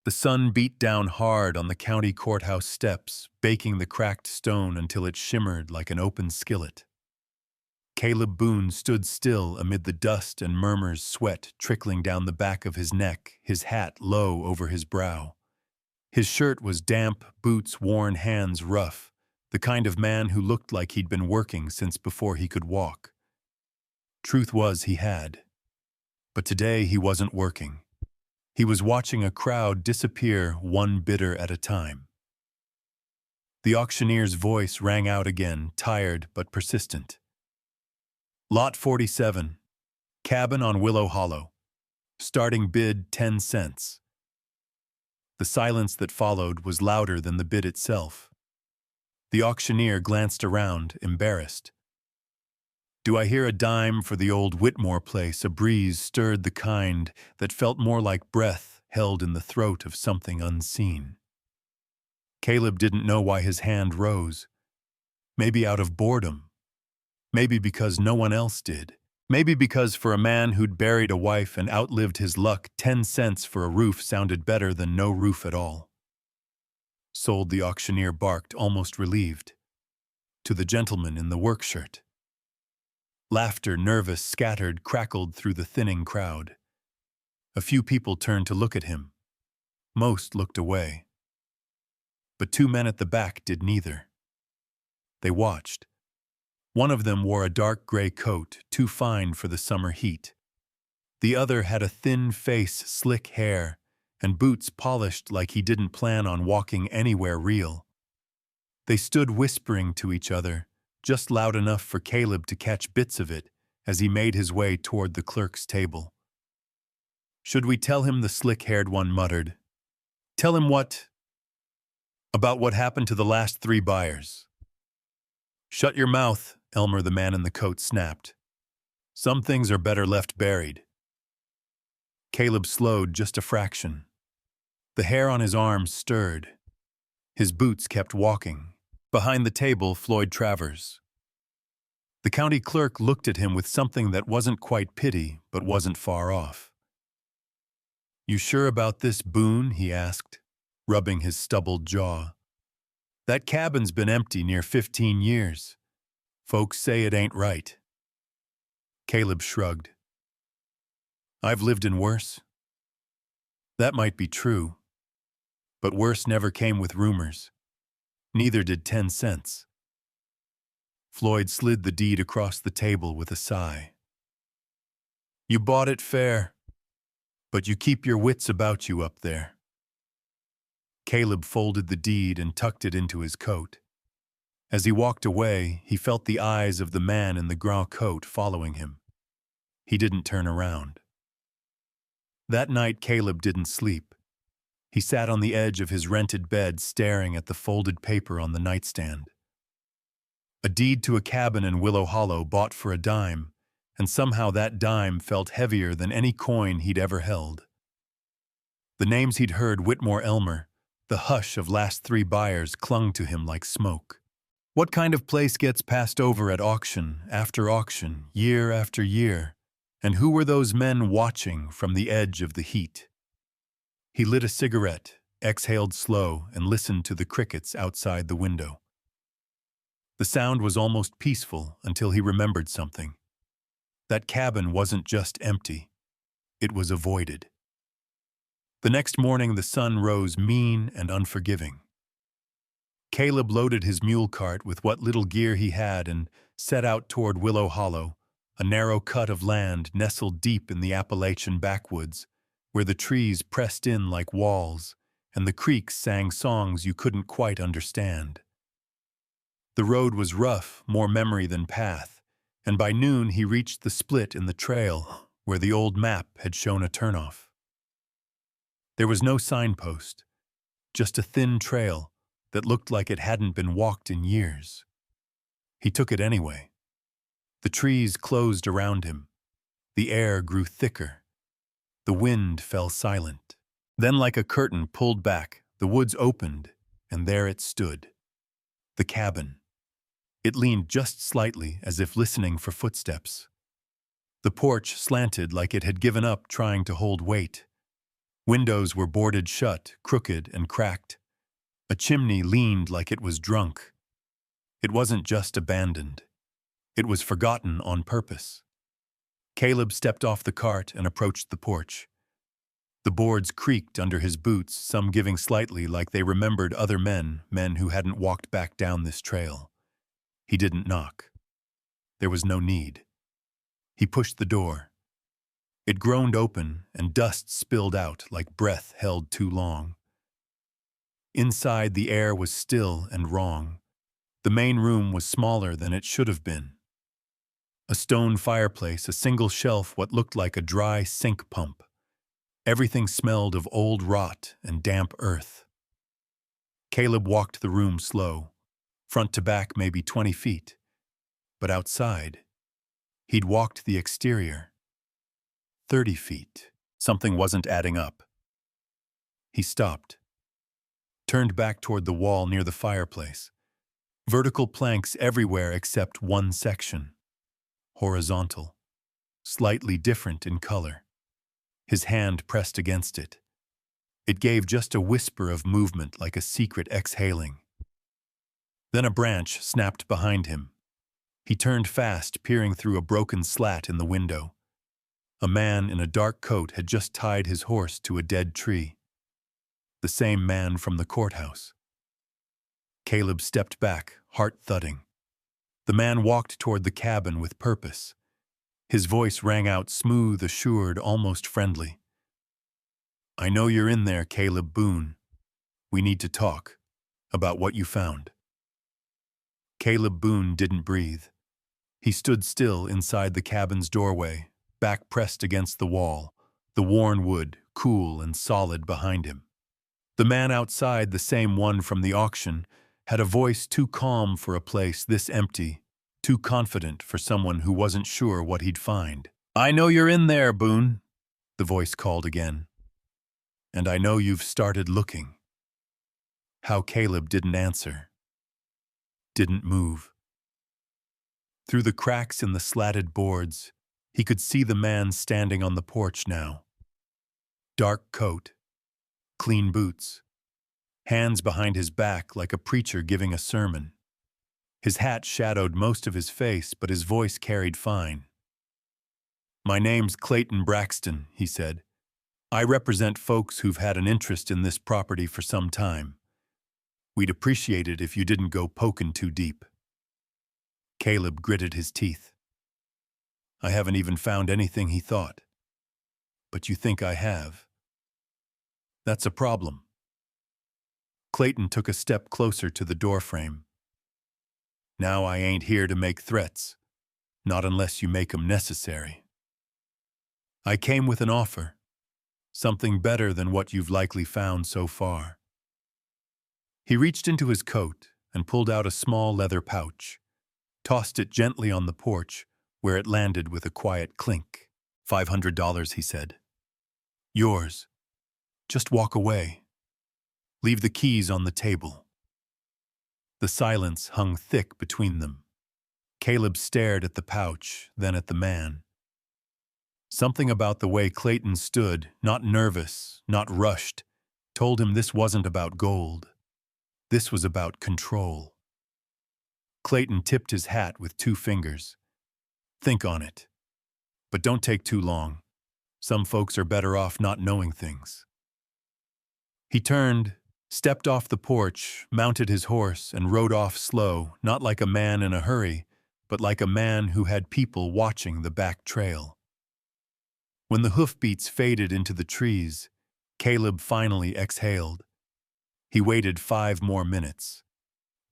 The sun beat down hard on the county courthouse steps, baking the cracked stone until it shimmered like an open skillet. Caleb Boone stood still amid the dust and murmurs, sweat trickling down the back of his neck, his hat low over his brow. His shirt was damp, boots worn, hands rough, the kind of man who looked like he'd been working since before he could walk. Truth was he had. But today he wasn't working. He was watching a crowd disappear one bidder at a time. The auctioneer's voice rang out again, tired but persistent. Lot 47, cabin on Willow Hollow. Starting bid 10 cents. The silence that followed was louder than the bid itself. The auctioneer glanced around, embarrassed. Do I hear a dime for the old Whitmore place? A breeze stirred the kind that felt more like breath held in the throat of something unseen. Caleb didn't know why his hand rose. Maybe out of boredom. Maybe because no one else did. Maybe because for a man who'd buried a wife and outlived his luck, 10 cents for a roof sounded better than no roof at all. Sold, the auctioneer barked, almost relieved. To the gentleman in the work shirt. Laughter, nervous, scattered, crackled through the thinning crowd. A few people turned to look at him. Most looked away. But two men at the back did neither. They watched. One of them wore a dark gray coat, too fine for the summer heat. The other had a thin face, slick hair, and boots polished like he didn't plan on walking anywhere real. They stood whispering to each other, just loud enough for Caleb to catch bits of it as he made his way toward the clerk's table. Should we tell him? The slick-haired one muttered. Tell him what? About what happened to the last 3 buyers. Shut your mouth, Elmer, the man in the coat, snapped. Some things are better left buried. Caleb slowed just a fraction. The hair on his arms stirred. His boots kept walking. Behind the table, Floyd Travers. The county clerk looked at him with something that wasn't quite pity, but wasn't far off. You sure about this, Boone? He asked, rubbing his stubbled jaw. That cabin's been empty near 15 years. Folks say it ain't right. Caleb shrugged. I've lived in worse. That might be true, but worse never came with rumors. Neither did 10 cents. Floyd slid the deed across the table with a sigh. You bought it fair, but you keep your wits about you up there. Caleb folded the deed and tucked it into his coat. As he walked away, he felt the eyes of the man in the grand coat following him. He didn't turn around. That night, Caleb didn't sleep. He sat on the edge of his rented bed, staring at the folded paper on the nightstand. A deed to a cabin in Willow Hollow bought for a dime, and somehow that dime felt heavier than any coin he'd ever held. The names he'd heard, Whitmore, Elmer, the hush of last 3 buyers, clung to him like smoke. What kind of place gets passed over at auction after auction, year after year? And who were those men watching from the edge of the heat? He lit a cigarette, exhaled slow, and listened to the crickets outside the window. The sound was almost peaceful until he remembered something. That cabin wasn't just empty. It was avoided. The next morning, the sun rose mean and unforgiving. Caleb loaded his mule cart with what little gear he had and set out toward Willow Hollow, a narrow cut of land nestled deep in the Appalachian backwoods, where the trees pressed in like walls and the creeks sang songs you couldn't quite understand. The road was rough, more memory than path, and by noon he reached the split in the trail where the old map had shown a turnoff. There was no signpost, just a thin trail that looked like it hadn't been walked in years. He took it anyway. The trees closed around him. The air grew thicker. The wind fell silent. Then, like a curtain pulled back, the woods opened, and there it stood. The cabin. It leaned just slightly, as if listening for footsteps. The porch slanted like it had given up trying to hold weight. Windows were boarded shut, crooked and cracked. A chimney leaned like it was drunk. It wasn't just abandoned. It was forgotten on purpose. Caleb stepped off the cart and approached the porch. The boards creaked under his boots, some giving slightly like they remembered other men who hadn't walked back down this trail. He didn't knock. There was no need. He pushed the door. It groaned open and dust spilled out like breath held too long. Inside, the air was still and wrong. The main room was smaller than it should have been. A stone fireplace, a single shelf, what looked like a dry sink pump. Everything smelled of old rot and damp earth. Caleb walked the room slow, front to back maybe 20 feet. But outside, he'd walked the exterior. 30 feet. Something wasn't adding up. He stopped, turned back toward the wall near the fireplace. Vertical planks everywhere except one section. Horizontal, slightly different in color. His hand pressed against it. It gave just a whisper of movement like a secret exhaling. Then a branch snapped behind him. He turned fast, peering through a broken slat in the window. A man in a dark coat had just tied his horse to a dead tree. The same man from the courthouse. Caleb stepped back, heart thudding. The man walked toward the cabin with purpose. His voice rang out smooth, assured, almost friendly. "I know you're in there, Caleb Boone. We need to talk about what you found." Caleb Boone didn't breathe. He stood still inside the cabin's doorway, back pressed against the wall, the worn wood, cool and solid behind him. The man outside, the same one from the auction, had a voice too calm for a place this empty, too confident for someone who wasn't sure what he'd find. "I know you're in there, Boone," the voice called again. "And I know you've started looking." How Caleb didn't answer. Didn't move. Through the cracks in the slatted boards, he could see the man standing on the porch now. Dark coat, clean boots, hands behind his back like a preacher giving a sermon. His hat shadowed most of his face, but his voice carried fine. "My name's Clayton Braxton," he said. "I represent folks who've had an interest in this property for some time. We'd appreciate it if you didn't go poking too deep." Caleb gritted his teeth. "I haven't even found anything," he thought. "But you think I have. That's a problem." Clayton took a step closer to the doorframe. "Now I ain't here to make threats, not unless you make 'em necessary. I came with an offer, something better than what you've likely found so far." He reached into his coat and pulled out a small leather pouch, tossed it gently on the porch, where it landed with a quiet clink. $500, he said. "Yours. Just walk away. Leave the keys on the table." The silence hung thick between them. Caleb stared at the pouch, then at the man. Something about the way Clayton stood, not nervous, not rushed, told him this wasn't about gold. This was about control. Clayton tipped his hat with 2 fingers. "Think on it. But don't take too long. Some folks are better off not knowing things." He turned, stepped off the porch, mounted his horse, and rode off slow, not like a man in a hurry, but like a man who had people watching the back trail. When the hoofbeats faded into the trees, Caleb finally exhaled. He waited 5 more minutes,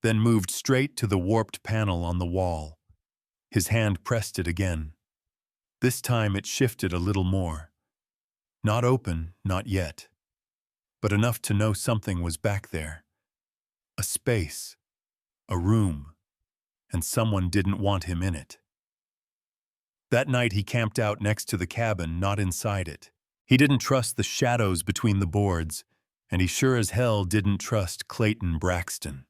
then moved straight to the warped panel on the wall. His hand pressed it again. This time it shifted a little more. Not open, not yet, but enough to know something was back there. A space, a room, and someone didn't want him in it. That night he camped out next to the cabin, not inside it. He didn't trust the shadows between the boards, and he sure as hell didn't trust Clayton Braxton.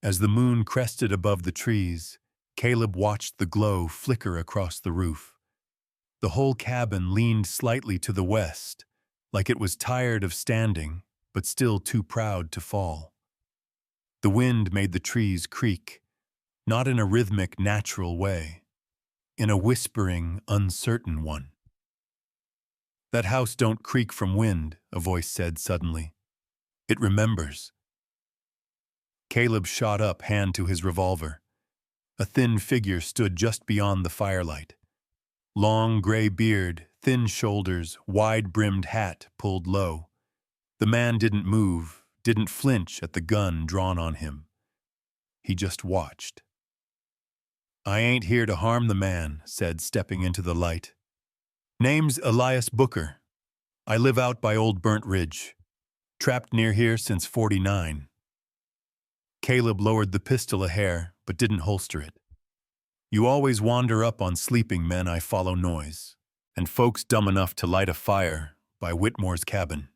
As the moon crested above the trees, Caleb watched the glow flicker across the roof. The whole cabin leaned slightly to the west, like it was tired of standing, but still too proud to fall. The wind made the trees creak, not in a rhythmic, natural way, in a whispering, uncertain one. "That house don't creak from wind," a voice said suddenly. "It remembers." Caleb shot up, hand to his revolver. A thin figure stood just beyond the firelight. Long gray beard, thin shoulders, wide-brimmed hat pulled low. The man didn't move, didn't flinch at the gun drawn on him. He just watched. "I ain't here to harm the man," said, stepping into the light. "Name's Elias Booker. I live out by Old Burnt Ridge. Trapped near here since '49. Caleb lowered the pistol a hair, but didn't holster it. "You always wander up on sleeping men I follow noise, and folks dumb enough to light a fire by Whitmore's cabin."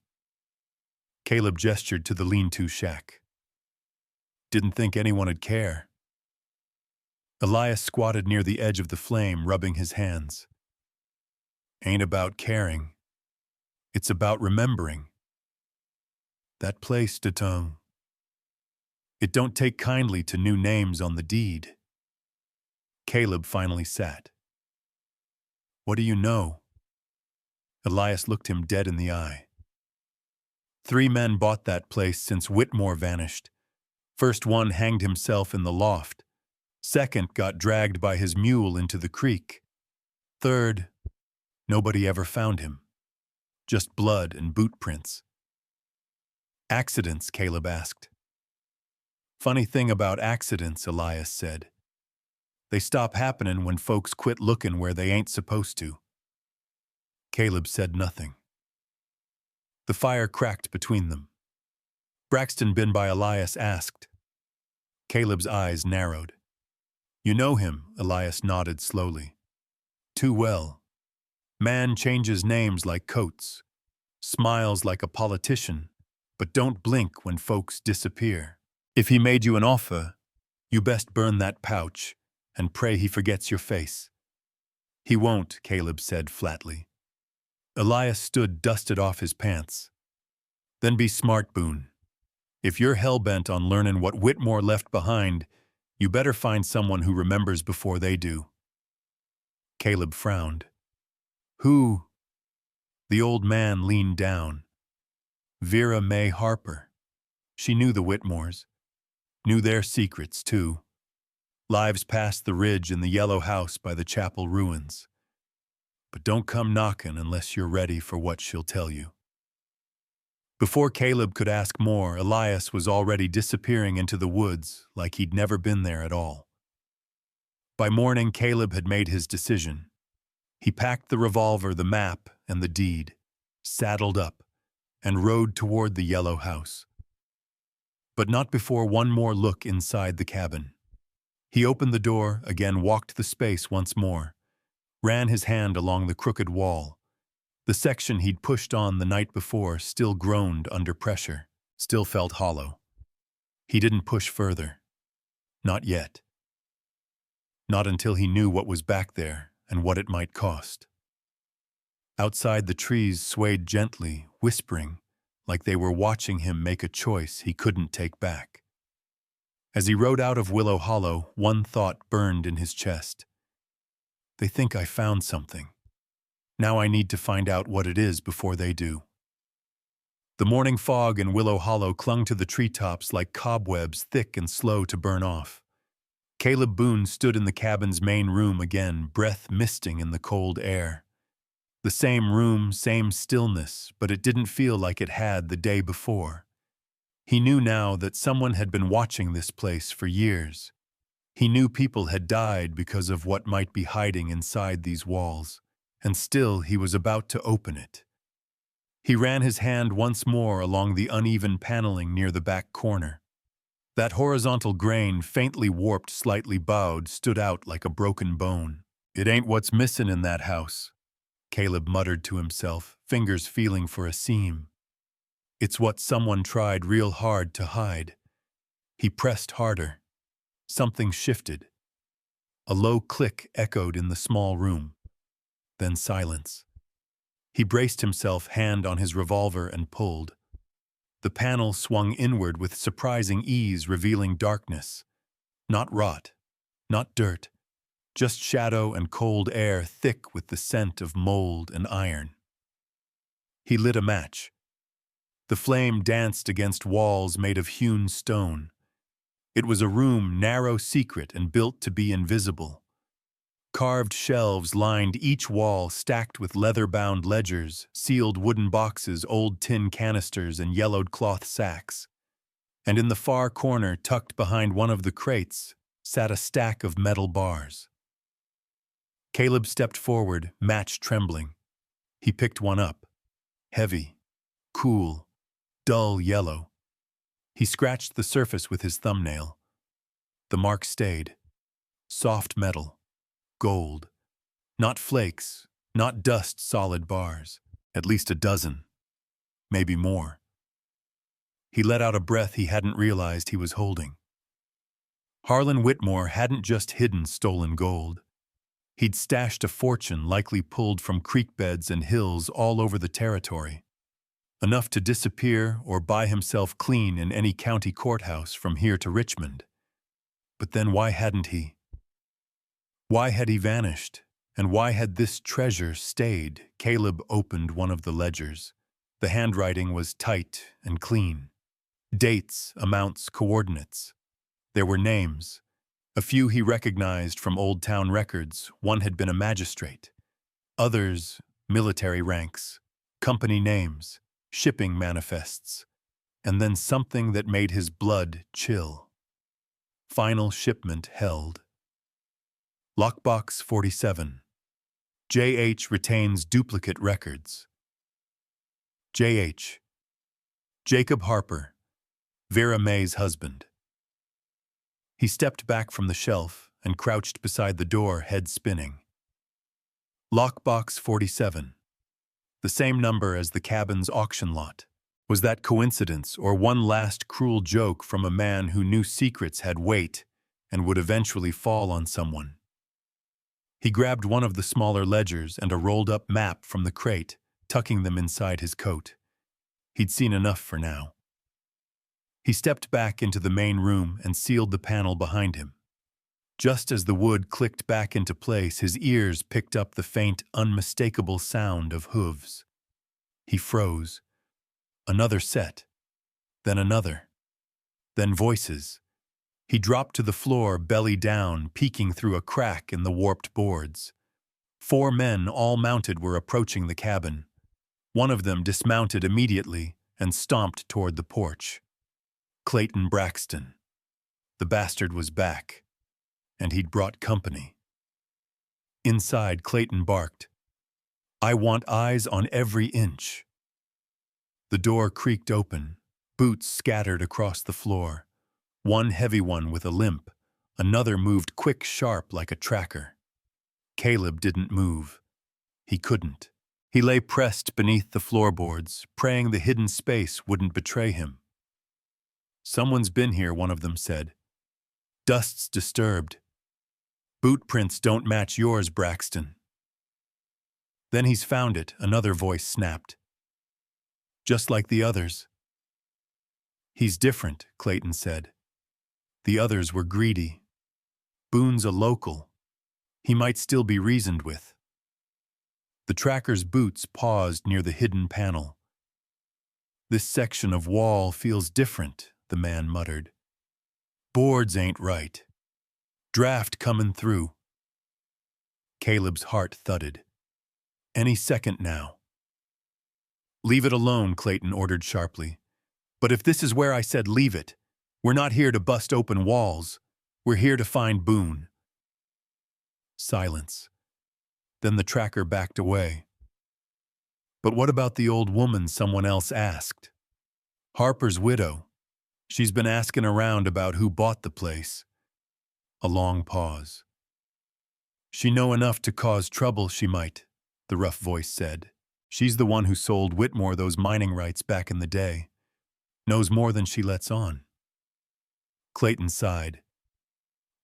Caleb gestured to the lean-to shack. "Didn't think anyone'd care." Elias squatted near the edge of the flame, rubbing his hands. "Ain't about caring. It's about remembering. That place, Datone. It don't take kindly to new names on the deed." Caleb finally sat. "What do you know?" Elias looked him dead in the eye. "3 men bought that place since Whitmore vanished. First one hanged himself in the loft. Second got dragged by his mule into the creek. Third, nobody ever found him. Just blood and boot prints." "Accidents?" Caleb asked. "Funny thing about accidents," Elias said. "They stop happening when folks quit looking where they ain't supposed to." Caleb said nothing. The fire cracked between them. "Braxton been by?" Elias asked. Caleb's eyes narrowed. "You know him?" Elias nodded slowly. "Too well. Man changes names like coats, smiles like a politician, but don't blink when folks disappear. If he made you an offer, you best burn that pouch and pray he forgets your face." "He won't," Caleb said flatly. Elias stood, dusted off his pants. "Then be smart, Boone. If you're hell-bent on learning what Whitmore left behind, you better find someone who remembers before they do." Caleb frowned. "Who?" The old man leaned down. "Vera May Harper. She knew the Whitmores. Knew their secrets, too. Lives past the ridge and the yellow house by the chapel ruins. But don't come knocking unless you're ready for what she'll tell you." Before Caleb could ask more, Elias was already disappearing into the woods like he'd never been there at all. By morning, Caleb had made his decision. He packed the revolver, the map, and the deed, saddled up, and rode toward the yellow house. But not before one more look inside the cabin. He opened the door, again walked the space once more, ran his hand along the crooked wall. The section he'd pushed on the night before still groaned under pressure, still felt hollow. He didn't push further. Not yet. Not until he knew what was back there and what it might cost. Outside, the trees swayed gently, whispering, like they were watching him make a choice he couldn't take back. As he rode out of Willow Hollow, one thought burned in his chest. "They think I found something. Now I need to find out what it is before they do." The morning fog in Willow Hollow clung to the treetops like cobwebs, thick and slow to burn off. Caleb Boone stood in the cabin's main room again, breath misting in the cold air. The same room, same stillness, but it didn't feel like it had the day before. He knew now that someone had been watching this place for years. He knew people had died because of what might be hiding inside these walls, and still he was about to open it. He ran his hand once more along the uneven paneling near the back corner. That horizontal grain, faintly warped, slightly bowed, stood out like a broken bone. "It ain't what's missing in that house," Caleb muttered to himself, fingers feeling for a seam. "It's what someone tried real hard to hide." He pressed harder. Something shifted. A low click echoed in the small room. Then silence. He braced himself, hand on his revolver, and pulled. The panel swung inward with surprising ease, revealing darkness. Not rot, not dirt, just shadow and cold air thick with the scent of mold and iron. He lit a match. The flame danced against walls made of hewn stone. It was a room narrow, secret, and built to be invisible. Carved shelves lined each wall, stacked with leather-bound ledgers, sealed wooden boxes, old tin canisters, and yellowed cloth sacks. And in the far corner, tucked behind one of the crates, sat a stack of metal bars. Caleb stepped forward, match trembling. He picked one up. Heavy, cool, dull yellow. He scratched the surface with his thumbnail. The mark stayed. Soft metal. Gold. Not flakes, not dust, solid bars. At least a dozen. Maybe more. He let out a breath he hadn't realized he was holding. Harlan Whitmore hadn't just hidden stolen gold. He'd stashed a fortune likely pulled from creek beds and hills all over the territory. Enough to disappear or buy himself clean in any county courthouse from here to Richmond. But then why hadn't he? Why had he vanished? And why had this treasure stayed? Caleb opened one of the ledgers. The handwriting was tight and clean. Dates, amounts, coordinates. There were names. A few he recognized from old town records. One had been a magistrate. Others, military ranks, company names, shipping manifests. And then something that made his blood chill. Final shipment held. Lockbox 47. J.H. retains duplicate records. J.H. Jacob Harper, Vera May's husband. He stepped back from the shelf and crouched beside the door, head spinning. Lockbox 47. The same number as the cabin's auction lot. Was that coincidence or one last cruel joke from a man who knew secrets had weight and would eventually fall on someone? He grabbed one of the smaller ledgers and a rolled-up map from the crate, tucking them inside his coat. He'd seen enough for now. He stepped back into the main room and sealed the panel behind him. Just as the wood clicked back into place, his ears picked up the faint, unmistakable sound of hooves. He froze. Another set. Then another. Then voices. He dropped to the floor, belly down, peeking through a crack in the warped boards. 4 men, all mounted, were approaching the cabin. One of them dismounted immediately and stomped toward the porch. Clayton Braxton. The bastard was back, and he'd brought company. Inside, Clayton barked, "I want eyes on every inch." The door creaked open, boots scattered across the floor. One heavy one with a limp, another moved quick, sharp like a tracker. Caleb didn't move. He couldn't. He lay pressed beneath the floorboards, praying the hidden space wouldn't betray him. "Someone's been here," one of them said. "Dust's disturbed. Boot prints don't match yours, Braxton." "Then he's found it," another voice snapped. "Just like the others." "He's different," Clayton said. The others were greedy. Boone's a local. He might still be reasoned with. The tracker's boots paused near the hidden panel. "This section of wall feels different," the man muttered. "Boards ain't right. Draft coming through." Caleb's heart thudded. Any second now. "Leave it alone," Clayton ordered sharply. "But if this is where I said leave it, we're not here to bust open walls. We're here to find Boone." Silence. Then the tracker backed away. "But what about the old woman?" someone else asked. "Harper's widow. She's been asking around about who bought the place." A long pause. "She know enough to cause trouble, she might," the rough voice said. "She's the one who sold Whitmore those mining rights back in the day. Knows more than she lets on." Clayton sighed.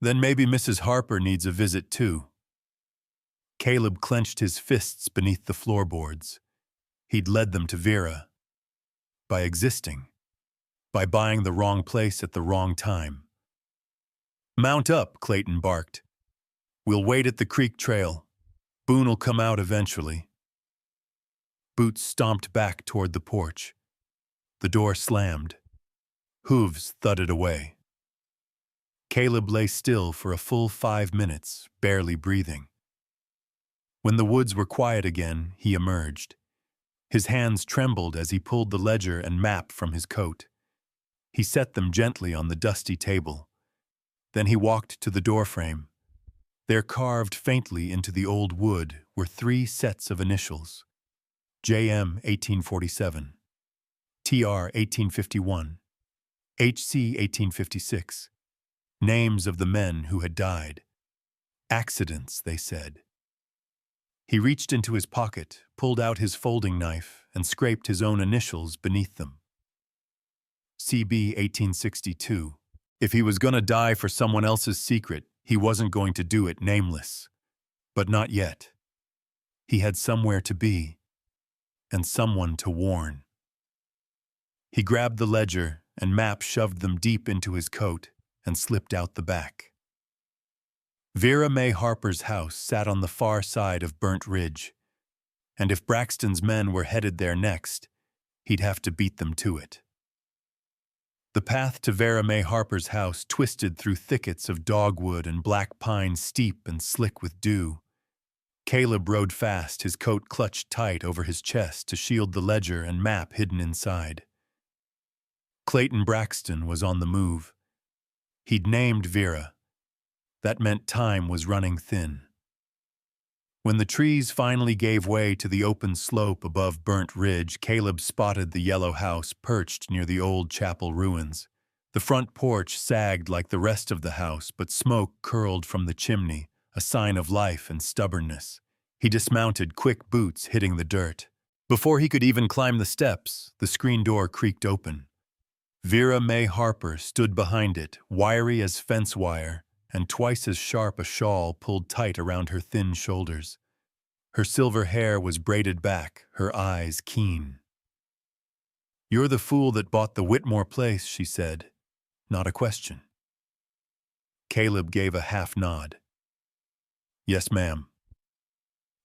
"Then maybe Mrs. Harper needs a visit too." Caleb clenched his fists beneath the floorboards. He'd led them to Vera. By existing. By buying the wrong place at the wrong time. "Mount up," Clayton barked. "We'll wait at the creek trail. Boone'll come out eventually." Boots stomped back toward the porch. The door slammed. Hooves thudded away. Caleb lay still for a full 5 minutes, barely breathing. When the woods were quiet again, he emerged. His hands trembled as he pulled the ledger and map from his coat. He set them gently on the dusty table. Then he walked to the doorframe. There, carved faintly into the old wood, were 3 sets of initials: JM 1847, TR 1851, HC 1856. Names of the men who had died. Accidents, they said. He reached into his pocket, pulled out his folding knife, and scraped his own initials beneath them. CB 1862. If he was going to die for someone else's secret, he wasn't going to do it nameless. But not yet. He had somewhere to be, and someone to warn. He grabbed the ledger and map, shoved them deep into his coat, and slipped out the back. Vera May Harper's house sat on the far side of Burnt Ridge, and if Braxton's men were headed there next, he'd have to beat them to it. The path to Vera May Harper's house twisted through thickets of dogwood and black pine steep and slick with dew. Caleb rode fast, his coat clutched tight over his chest to shield the ledger and map hidden inside. Clayton Braxton was on the move. He'd named Vera. That meant time was running thin. When the trees finally gave way to the open slope above Burnt Ridge, Caleb spotted the yellow house perched near the old chapel ruins. The front porch sagged like the rest of the house, but smoke curled from the chimney, a sign of life and stubbornness. He dismounted, quick boots hitting the dirt. Before he could even climb the steps, the screen door creaked open. Vera May Harper stood behind it, wiry as fence wire, and twice as sharp a shawl pulled tight around her thin shoulders. Her silver hair was braided back, her eyes keen. "You're the fool that bought the Whitmore place," she said. Not a question. Caleb gave a half nod. "Yes, ma'am."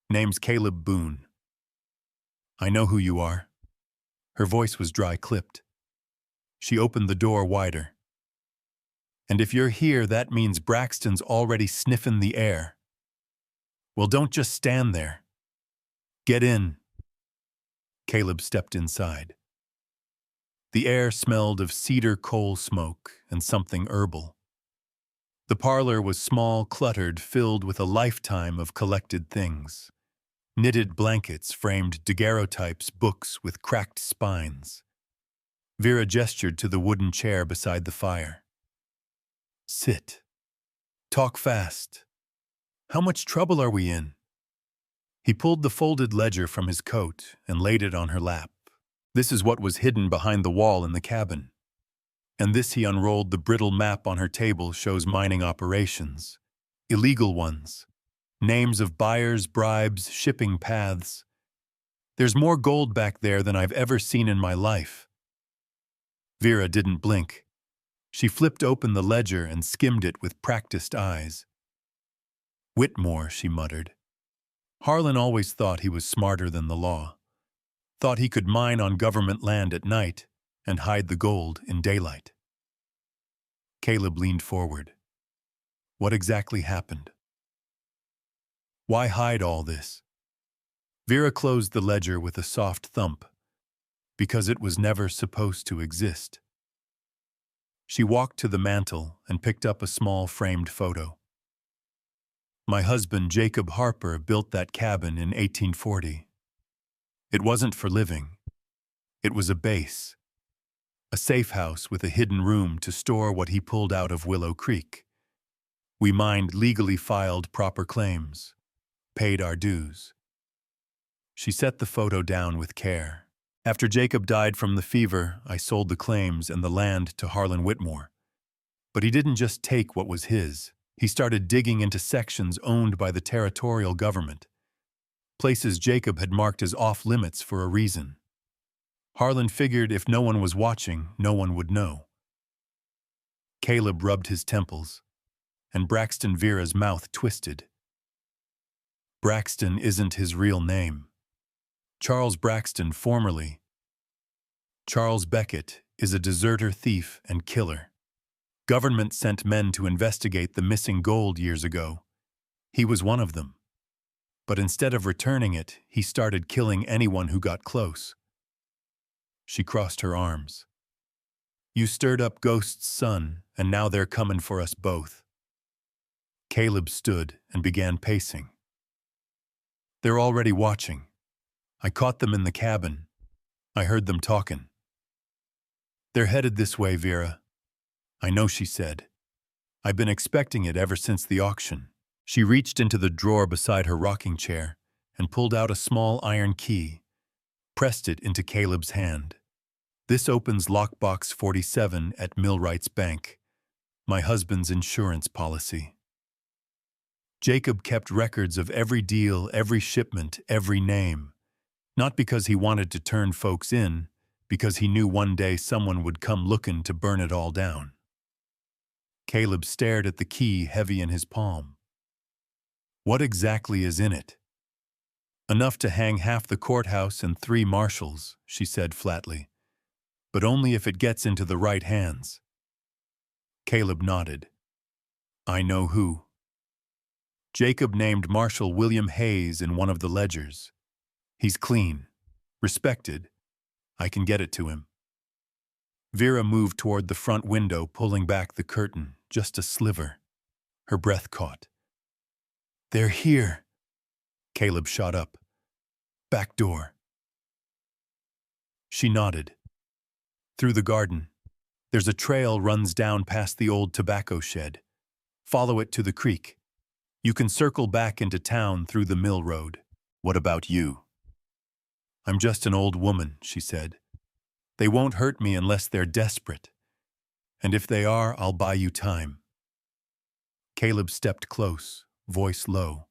"Name's Caleb Boone." "I know who you are." Her voice was dry-clipped. She opened the door wider. "And if you're here, that means Braxton's already sniffing the air. Well, don't just stand there. Get in." Caleb stepped inside. The air smelled of cedar coal smoke and something herbal. The parlor was small, cluttered, filled with a lifetime of collected things. Knitted blankets framed daguerreotypes, books with cracked spines. Vera gestured to the wooden chair beside the fire. "Sit. Talk fast. How much trouble are we in?" He pulled the folded ledger from his coat and laid it on her lap. This is what was hidden behind the wall in the cabin. And this, he unrolled the brittle map on her table, shows mining operations. Illegal ones. Names of buyers, bribes, shipping paths. There's more gold back there than I've ever seen in my life. Vera didn't blink. She flipped open the ledger and skimmed it with practiced eyes. "Whitmore," she muttered. Harlan always thought he was smarter than the law. Thought he could mine on government land at night and hide the gold in daylight. Caleb leaned forward. What exactly happened? Why hide all this? Vera closed the ledger with a soft thump. Because it was never supposed to exist. She walked to the mantel and picked up a small framed photo. My husband, Jacob Harper, built that cabin in 1840. It wasn't for living. It was a base. A safe house with a hidden room to store what he pulled out of Willow Creek. We mined legally filed proper claims, paid our dues. She set the photo down with care. After Jacob died from the fever, I sold the claims and the land to Harlan Whitmore. But he didn't just take what was his. He started digging into sections owned by the territorial government. places Jacob had marked as off-limits for a reason. Harlan figured if no one was watching, no one would know. Caleb rubbed his temples, and Braxton Vera's mouth twisted. Braxton isn't his real name. Charles Braxton, formerly Charles Beckett, is a deserter, thief, and killer. Government sent men to investigate the missing gold years ago. He was one of them. But instead of returning it, he started killing anyone who got close. She crossed her arms. You stirred up Ghost's son, and now they're coming for us both. Caleb stood and began pacing. They're already watching. I caught them in the cabin. I heard them talking. They're headed this way, Vera. I know, she said. I've been expecting it ever since the auction. She reached into the drawer beside her rocking chair and pulled out a small iron key, pressed it into Caleb's hand. This opens lockbox 47 at Millwright's Bank, my husband's insurance policy. Jacob kept records of every deal, every shipment, every name, not because he wanted to turn folks in, because he knew one day someone would come looking to burn it all down. Caleb stared at the key heavy in his palm. What exactly is in it? Enough to hang half the courthouse and 3 marshals, she said flatly, but only if it gets into the right hands. Caleb nodded. I know who. Jacob named Marshal William Hayes in one of the ledgers. He's clean, respected. I can get it to him. Vera moved toward the front window, pulling back the curtain, just a sliver. Her breath caught. They're here. Caleb shot up. Back door. She nodded. Through the garden. There's a trail runs down past the old tobacco shed. Follow it to the creek. You can circle back into town through the mill road. What about you? I'm just an old woman, she said. They won't hurt me unless they're desperate. And if they are, I'll buy you time. Caleb stepped close, voice low.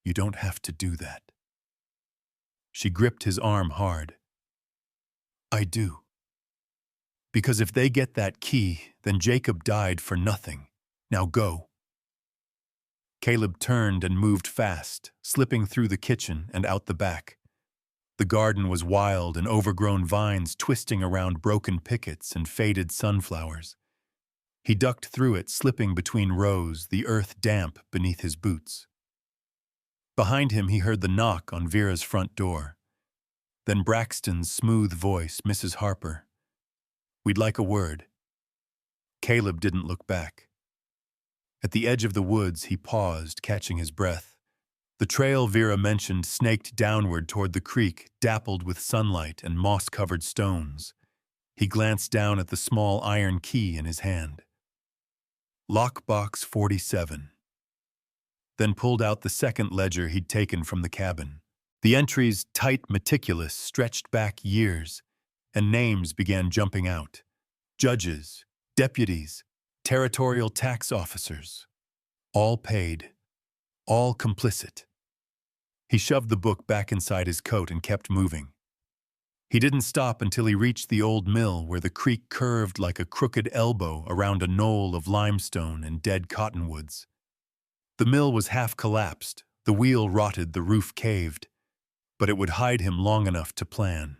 You don't have to do that. She gripped his arm hard. I do. Because if they get that key, then Jacob died for nothing. Now go. Caleb turned and moved fast, slipping through the kitchen and out the back. The garden was wild and overgrown vines twisting around broken pickets and faded sunflowers. He ducked through it, slipping between rows, the earth damp beneath his boots. Behind him he heard the knock on Vera's front door. Then Braxton's smooth voice, Mrs. Harper. We'd like a word. Caleb didn't look back. At the edge of the woods he paused, catching his breath. The trail Vera mentioned snaked downward toward the creek, dappled with sunlight and moss-covered stones. He glanced down at the small iron key in his hand. Lockbox 47. Then pulled out the second ledger he'd taken from the cabin. The entries, tight, meticulous, stretched back years, and names began jumping out. Judges, deputies, territorial tax officers. All paid. All complicit. He shoved the book back inside his coat and kept moving. He didn't stop until he reached the old mill where the creek curved like a crooked elbow around a knoll of limestone and dead cottonwoods. The mill was half collapsed, the wheel rotted, the roof caved, but it would hide him long enough to plan.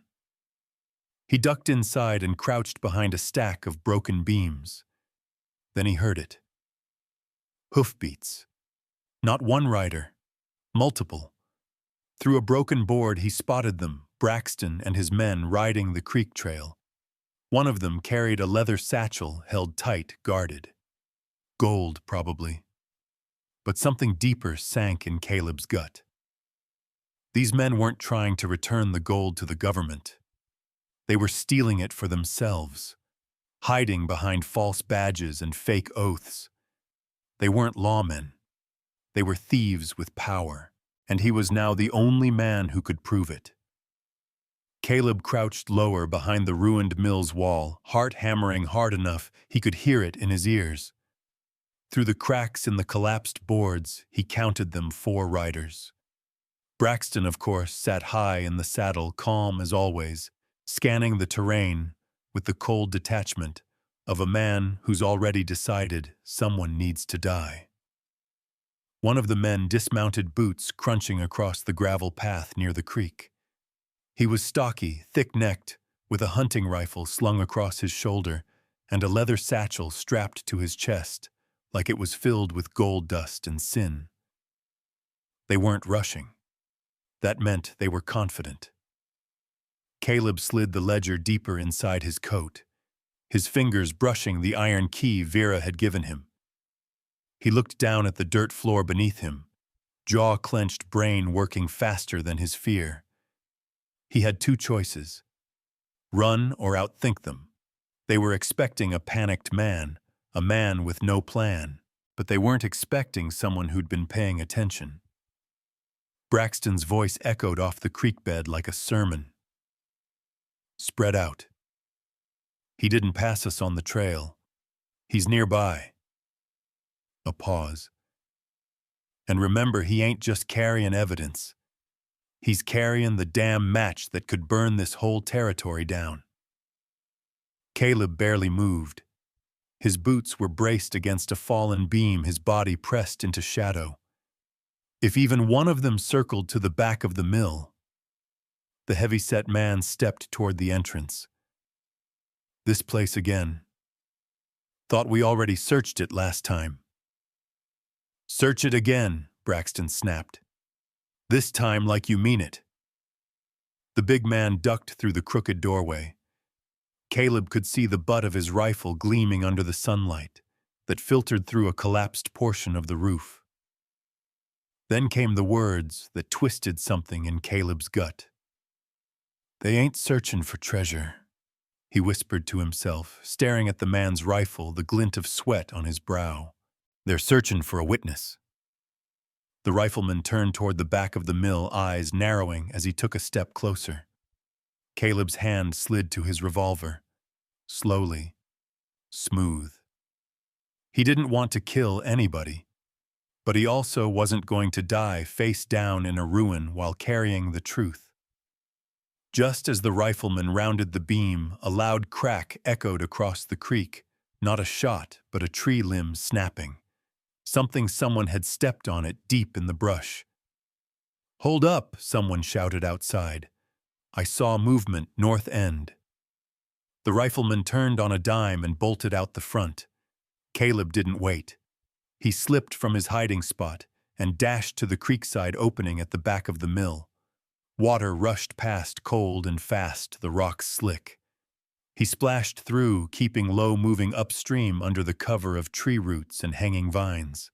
He ducked inside and crouched behind a stack of broken beams. Then he heard it. Hoofbeats. Not one rider, multiple. Through a broken board he spotted them, Braxton and his men riding the creek trail. One of them carried a leather satchel held tight, guarded. Gold, probably. But something deeper sank in Caleb's gut. These men weren't trying to return the gold to the government. They were stealing it for themselves, hiding behind false badges and fake oaths. They weren't lawmen. They were thieves with power, and he was now the only man who could prove it. Caleb crouched lower behind the ruined mill's wall, heart hammering hard enough he could hear it in his ears. Through the cracks in the collapsed boards, he counted them 4 riders. Braxton, of course, sat high in the saddle, calm as always, scanning the terrain with the cold detachment of a man who's already decided someone needs to die. One of the men dismounted, boots crunching across the gravel path near the creek. He was stocky, thick-necked, with a hunting rifle slung across his shoulder and a leather satchel strapped to his chest, like it was filled with gold dust and sin. They weren't rushing. That meant they were confident. Caleb slid the ledger deeper inside his coat, his fingers brushing the iron key Vera had given him. He looked down at the dirt floor beneath him, jaw-clenched, brain working faster than his fear. He had two choices: run or outthink them. They were expecting a panicked man, a man with no plan, but they weren't expecting someone who'd been paying attention. Braxton's voice echoed off the creek bed like a sermon. Spread out. He didn't pass us on the trail. He's nearby. A pause. And remember, he ain't just carrying evidence. He's carrying the damn match that could burn this whole territory down. Caleb barely moved. His boots were braced against a fallen beam, his body pressed into shadow. If even one of them circled to the back of the mill. The heavy-set man stepped toward the entrance. This place again. Thought we already searched it last time. Search it again, Braxton snapped. This time like you mean it. The big man ducked through the crooked doorway. Caleb could see the butt of his rifle gleaming under the sunlight that filtered through a collapsed portion of the roof. Then came the words that twisted something in Caleb's gut. They ain't searching for treasure, he whispered to himself, staring at the man's rifle, the glint of sweat on his brow. They're searching for a witness. The rifleman turned toward the back of the mill, eyes narrowing as he took a step closer. Caleb's hand slid to his revolver. Slowly. Smooth. He didn't want to kill anybody, but he also wasn't going to die face down in a ruin while carrying the truth. Just as the rifleman rounded the beam, a loud crack echoed across the creek, not a shot, but a tree limb snapping. Someone had stepped on it deep in the brush. Hold up, someone shouted outside. I saw movement north end. The rifleman turned on a dime and bolted out the front. Caleb didn't wait. He slipped from his hiding spot and dashed to the creekside opening at the back of the mill. Water rushed past, cold and fast, the rocks slick. He splashed through, keeping low, moving upstream under the cover of tree roots and hanging vines.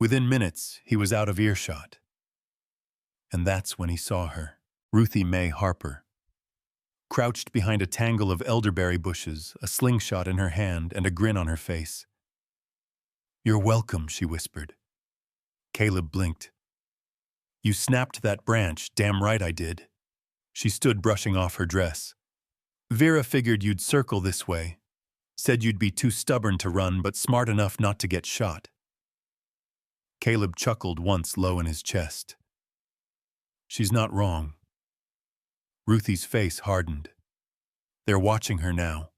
Within minutes, he was out of earshot. And that's when he saw her, Ruthie Mae Harper. Crouched behind a tangle of elderberry bushes, a slingshot in her hand and a grin on her face. You're welcome, she whispered. Caleb blinked. You snapped that branch, damn right I did. She stood brushing off her dress. Vera figured you'd circle this way. Said you'd be too stubborn to run, but smart enough not to get shot. Caleb chuckled once low in his chest. She's not wrong. Ruthie's face hardened. They're watching her now.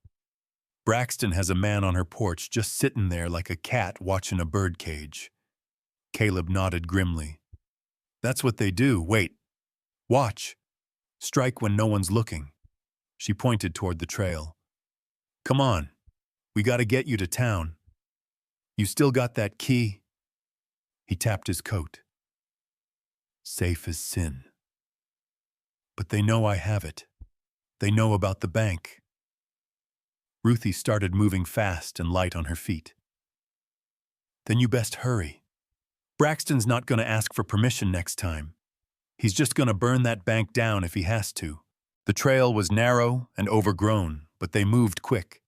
Braxton has a man on her porch just sitting there like a cat watching a bird cage. Caleb nodded grimly. That's what they do. Wait. Watch. Strike when no one's looking. She pointed toward the trail. Come on. We gotta get you to town. You still got that key? He tapped his coat. Safe as sin. But they know I have it. They know about the bank. Ruthie started moving fast and light on her feet. Then you best hurry. Braxton's not going to ask for permission next time. He's just going to burn that bank down if he has to. The trail was narrow and overgrown, but they moved quick.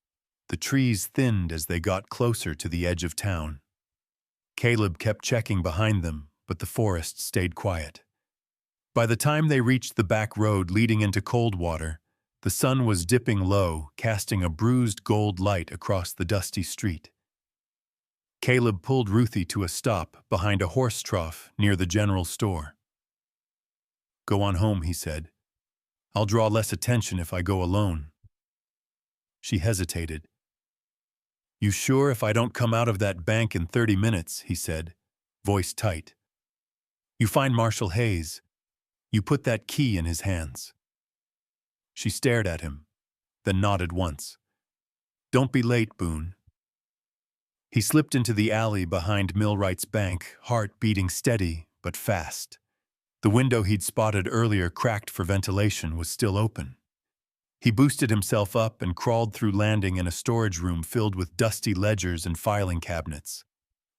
The trees thinned as they got closer to the edge of town. Caleb kept checking behind them, but the forest stayed quiet. By the time they reached the back road leading into Coldwater, the sun was dipping low, casting a bruised gold light across the dusty street. Caleb pulled Ruthie to a stop behind a horse trough near the general store. Go on home, he said. I'll draw less attention if I go alone. She hesitated. You sure if I don't come out of that bank in 30 minutes, he said, voice tight. You find Marshal Hayes. You put that key in his hands. She stared at him, then nodded once. Don't be late, Boone. He slipped into the alley behind Millwright's bank, heart beating steady but fast. The window he'd spotted earlier, cracked for ventilation, was still open. He boosted himself up and crawled through, landing in a storage room filled with dusty ledgers and filing cabinets.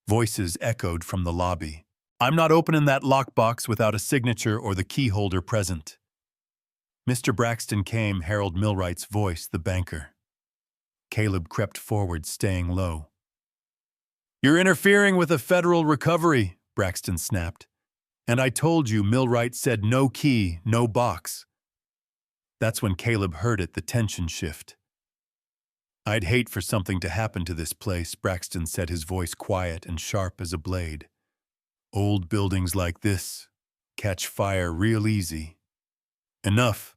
Voices echoed from the lobby. I'm not opening that lockbox without a signature or the key holder present. Mr. Braxton came, Harold Millwright's voice, the banker. Caleb crept forward, staying low. You're interfering with a federal recovery, Braxton snapped. And I told you, Millwright said no key, no box. That's when Caleb heard it, the tension shift. I'd hate for something to happen to this place, Braxton said, his voice quiet and sharp as a blade. Old buildings like this catch fire real easy. Enough.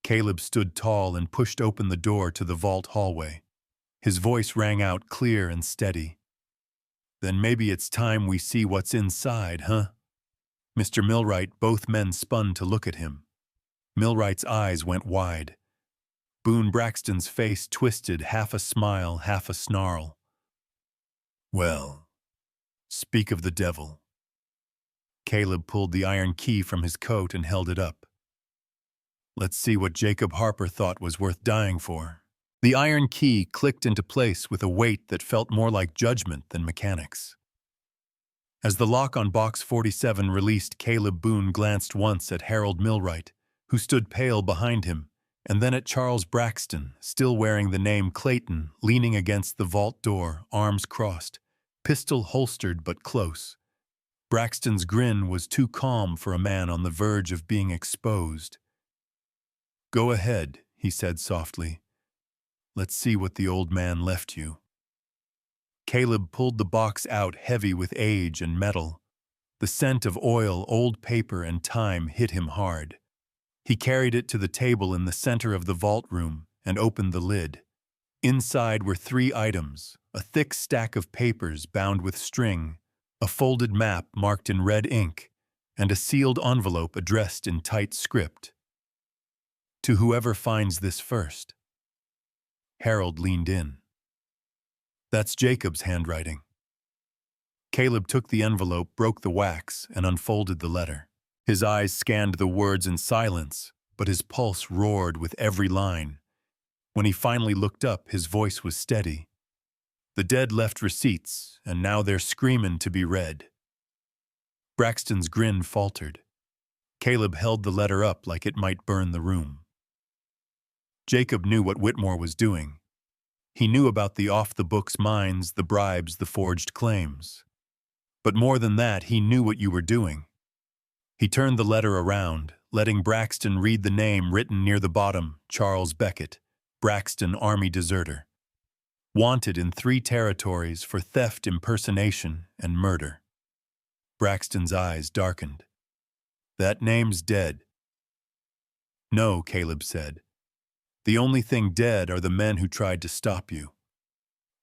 Caleb stood tall and pushed open the door to the vault hallway. His voice rang out clear and steady. Then maybe it's time we see what's inside, huh? Mr. Millwright, both men spun to look at him. Millwright's eyes went wide. Boone Braxton's face twisted, half a smile, half a snarl. Well, speak of the devil. Caleb pulled the iron key from his coat and held it up. Let's see what Jacob Harper thought was worth dying for. The iron key clicked into place with a weight that felt more like judgment than mechanics. As the lock on box 47 released, Caleb Boone glanced once at Harold Millwright, who stood pale behind him, and then at Charles Braxton, still wearing the name Clayton, leaning against the vault door, arms crossed, pistol holstered but close. Braxton's grin was too calm for a man on the verge of being exposed. Go ahead, he said softly. Let's see what the old man left you. Caleb pulled the box out, heavy with age and metal. The scent of oil, old paper, and time hit him hard. He carried it to the table in the center of the vault room and opened the lid. Inside were 3 items: a thick stack of papers bound with string, a folded map marked in red ink, and a sealed envelope addressed in tight script. To whoever finds this first. Harold leaned in. That's Jacob's handwriting. Caleb took the envelope, broke the wax, and unfolded the letter. His eyes scanned the words in silence, but his pulse roared with every line. When he finally looked up, his voice was steady. The dead left receipts, and now they're screamin' to be read. Braxton's grin faltered. Caleb held the letter up like it might burn the room. Jacob knew what Whitmore was doing. He knew about the off-the-books mines, the bribes, the forged claims. But more than that, he knew what you were doing. He turned the letter around, letting Braxton read the name written near the bottom, Charles Beckett, Braxton, Army deserter. Wanted in 3 territories for theft, impersonation, and murder. Braxton's eyes darkened. That name's dead. No, Caleb said. The only thing dead are the men who tried to stop you.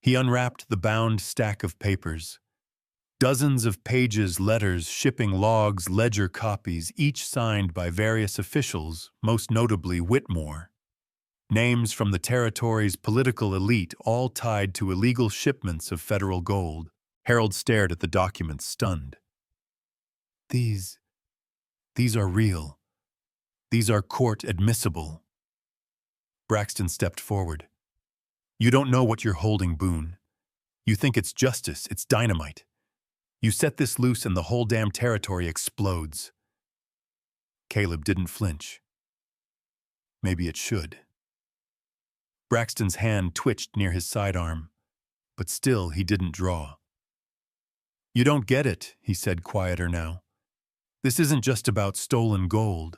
He unwrapped the bound stack of papers. Dozens of pages, letters, shipping logs, ledger copies, each signed by various officials, most notably Whitmore. Names from the territory's political elite, all tied to illegal shipments of federal gold. Harold stared at the documents, stunned. These are real. These are court admissible. Braxton stepped forward. You don't know what you're holding, Boone. You think it's justice, it's dynamite. You set this loose and the whole damn territory explodes. Caleb didn't flinch. Maybe it should. Braxton's hand twitched near his sidearm, but still he didn't draw. You don't get it, he said, quieter now. This isn't just about stolen gold.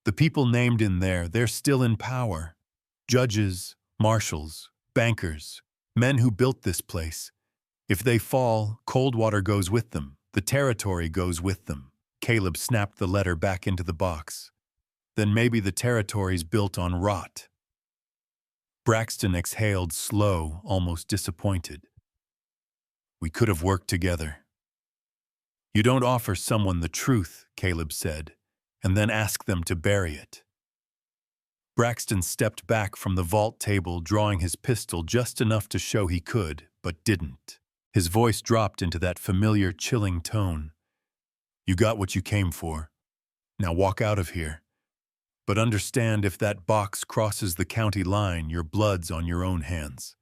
The people named in there, they're still in power. Judges, marshals, bankers, men who built this place. If they fall, Coldwater goes with them. The territory goes with them. Caleb snapped the letter back into the box. Then maybe the territory's built on rot. Braxton exhaled slow, almost disappointed. We could have worked together. You don't offer someone the truth, Caleb said, and then ask them to bury it. Braxton stepped back from the vault table, drawing his pistol just enough to show he could, but didn't. His voice dropped into that familiar, chilling tone. You got what you came for. Now walk out of here. But understand, if that box crosses the county line, your blood's on your own hands.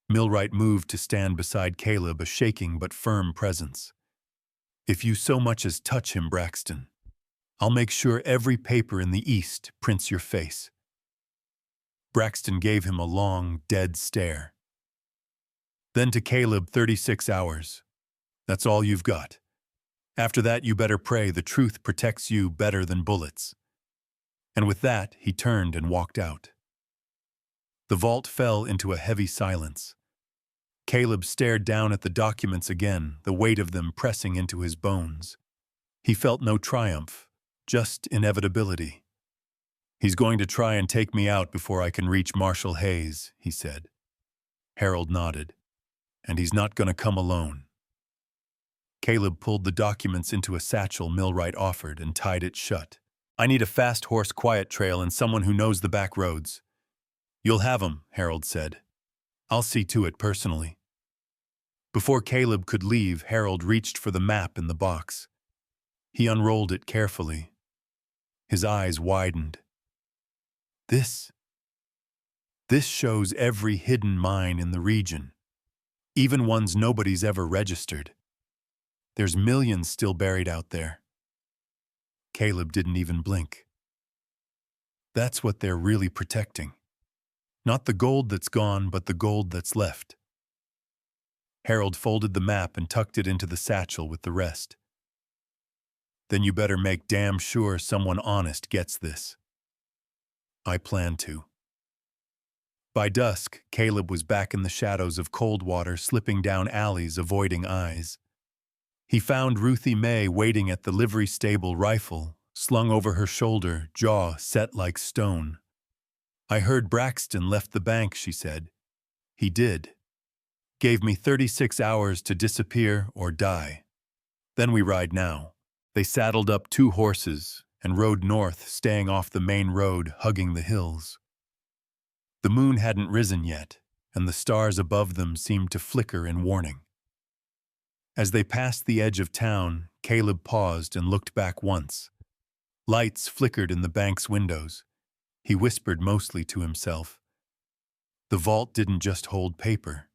Millwright moved to stand beside Caleb, a shaking but firm presence. If you so much as touch him, Braxton, I'll make sure every paper in the East prints your face. Braxton gave him a long, dead stare. Then to Caleb, 36 hours. That's all you've got. After that, you better pray the truth protects you better than bullets. And with that, he turned and walked out. The vault fell into a heavy silence. Caleb stared down at the documents again, the weight of them pressing into his bones. He felt no triumph, just inevitability. He's going to try and take me out before I can reach Marshal Hayes, he said. Harold nodded. And he's not going to come alone. Caleb pulled the documents into a satchel Millwright offered and tied it shut. I need a fast horse quiet trail and someone who knows the back roads. You'll have 'em, Harold said. I'll see to it personally. Before Caleb could leave, Harold reached for the map in the box. He unrolled it carefully. His eyes widened. This shows every hidden mine in the region, even ones nobody's ever registered. There's millions still buried out there. Caleb didn't even blink. That's what they're really protecting. Not the gold that's gone, but the gold that's left. Harold folded the map and tucked it into the satchel with the rest. Then you better make damn sure someone honest gets this. I plan to. By dusk, Caleb was back in the shadows of Coldwater, slipping down alleys, avoiding eyes. He found Ruthie May waiting at the livery stable, rifle slung over her shoulder, jaw set like stone. I heard Braxton left the bank, she said. He did. Gave me 36 hours to disappear or die. Then we ride now. They saddled up 2 horses and rode north, staying off the main road, hugging the hills. The moon hadn't risen yet, and the stars above them seemed to flicker in warning. As they passed the edge of town, Caleb paused and looked back once. Lights flickered in the bank's windows. He whispered mostly to himself. The vault didn't just hold paper.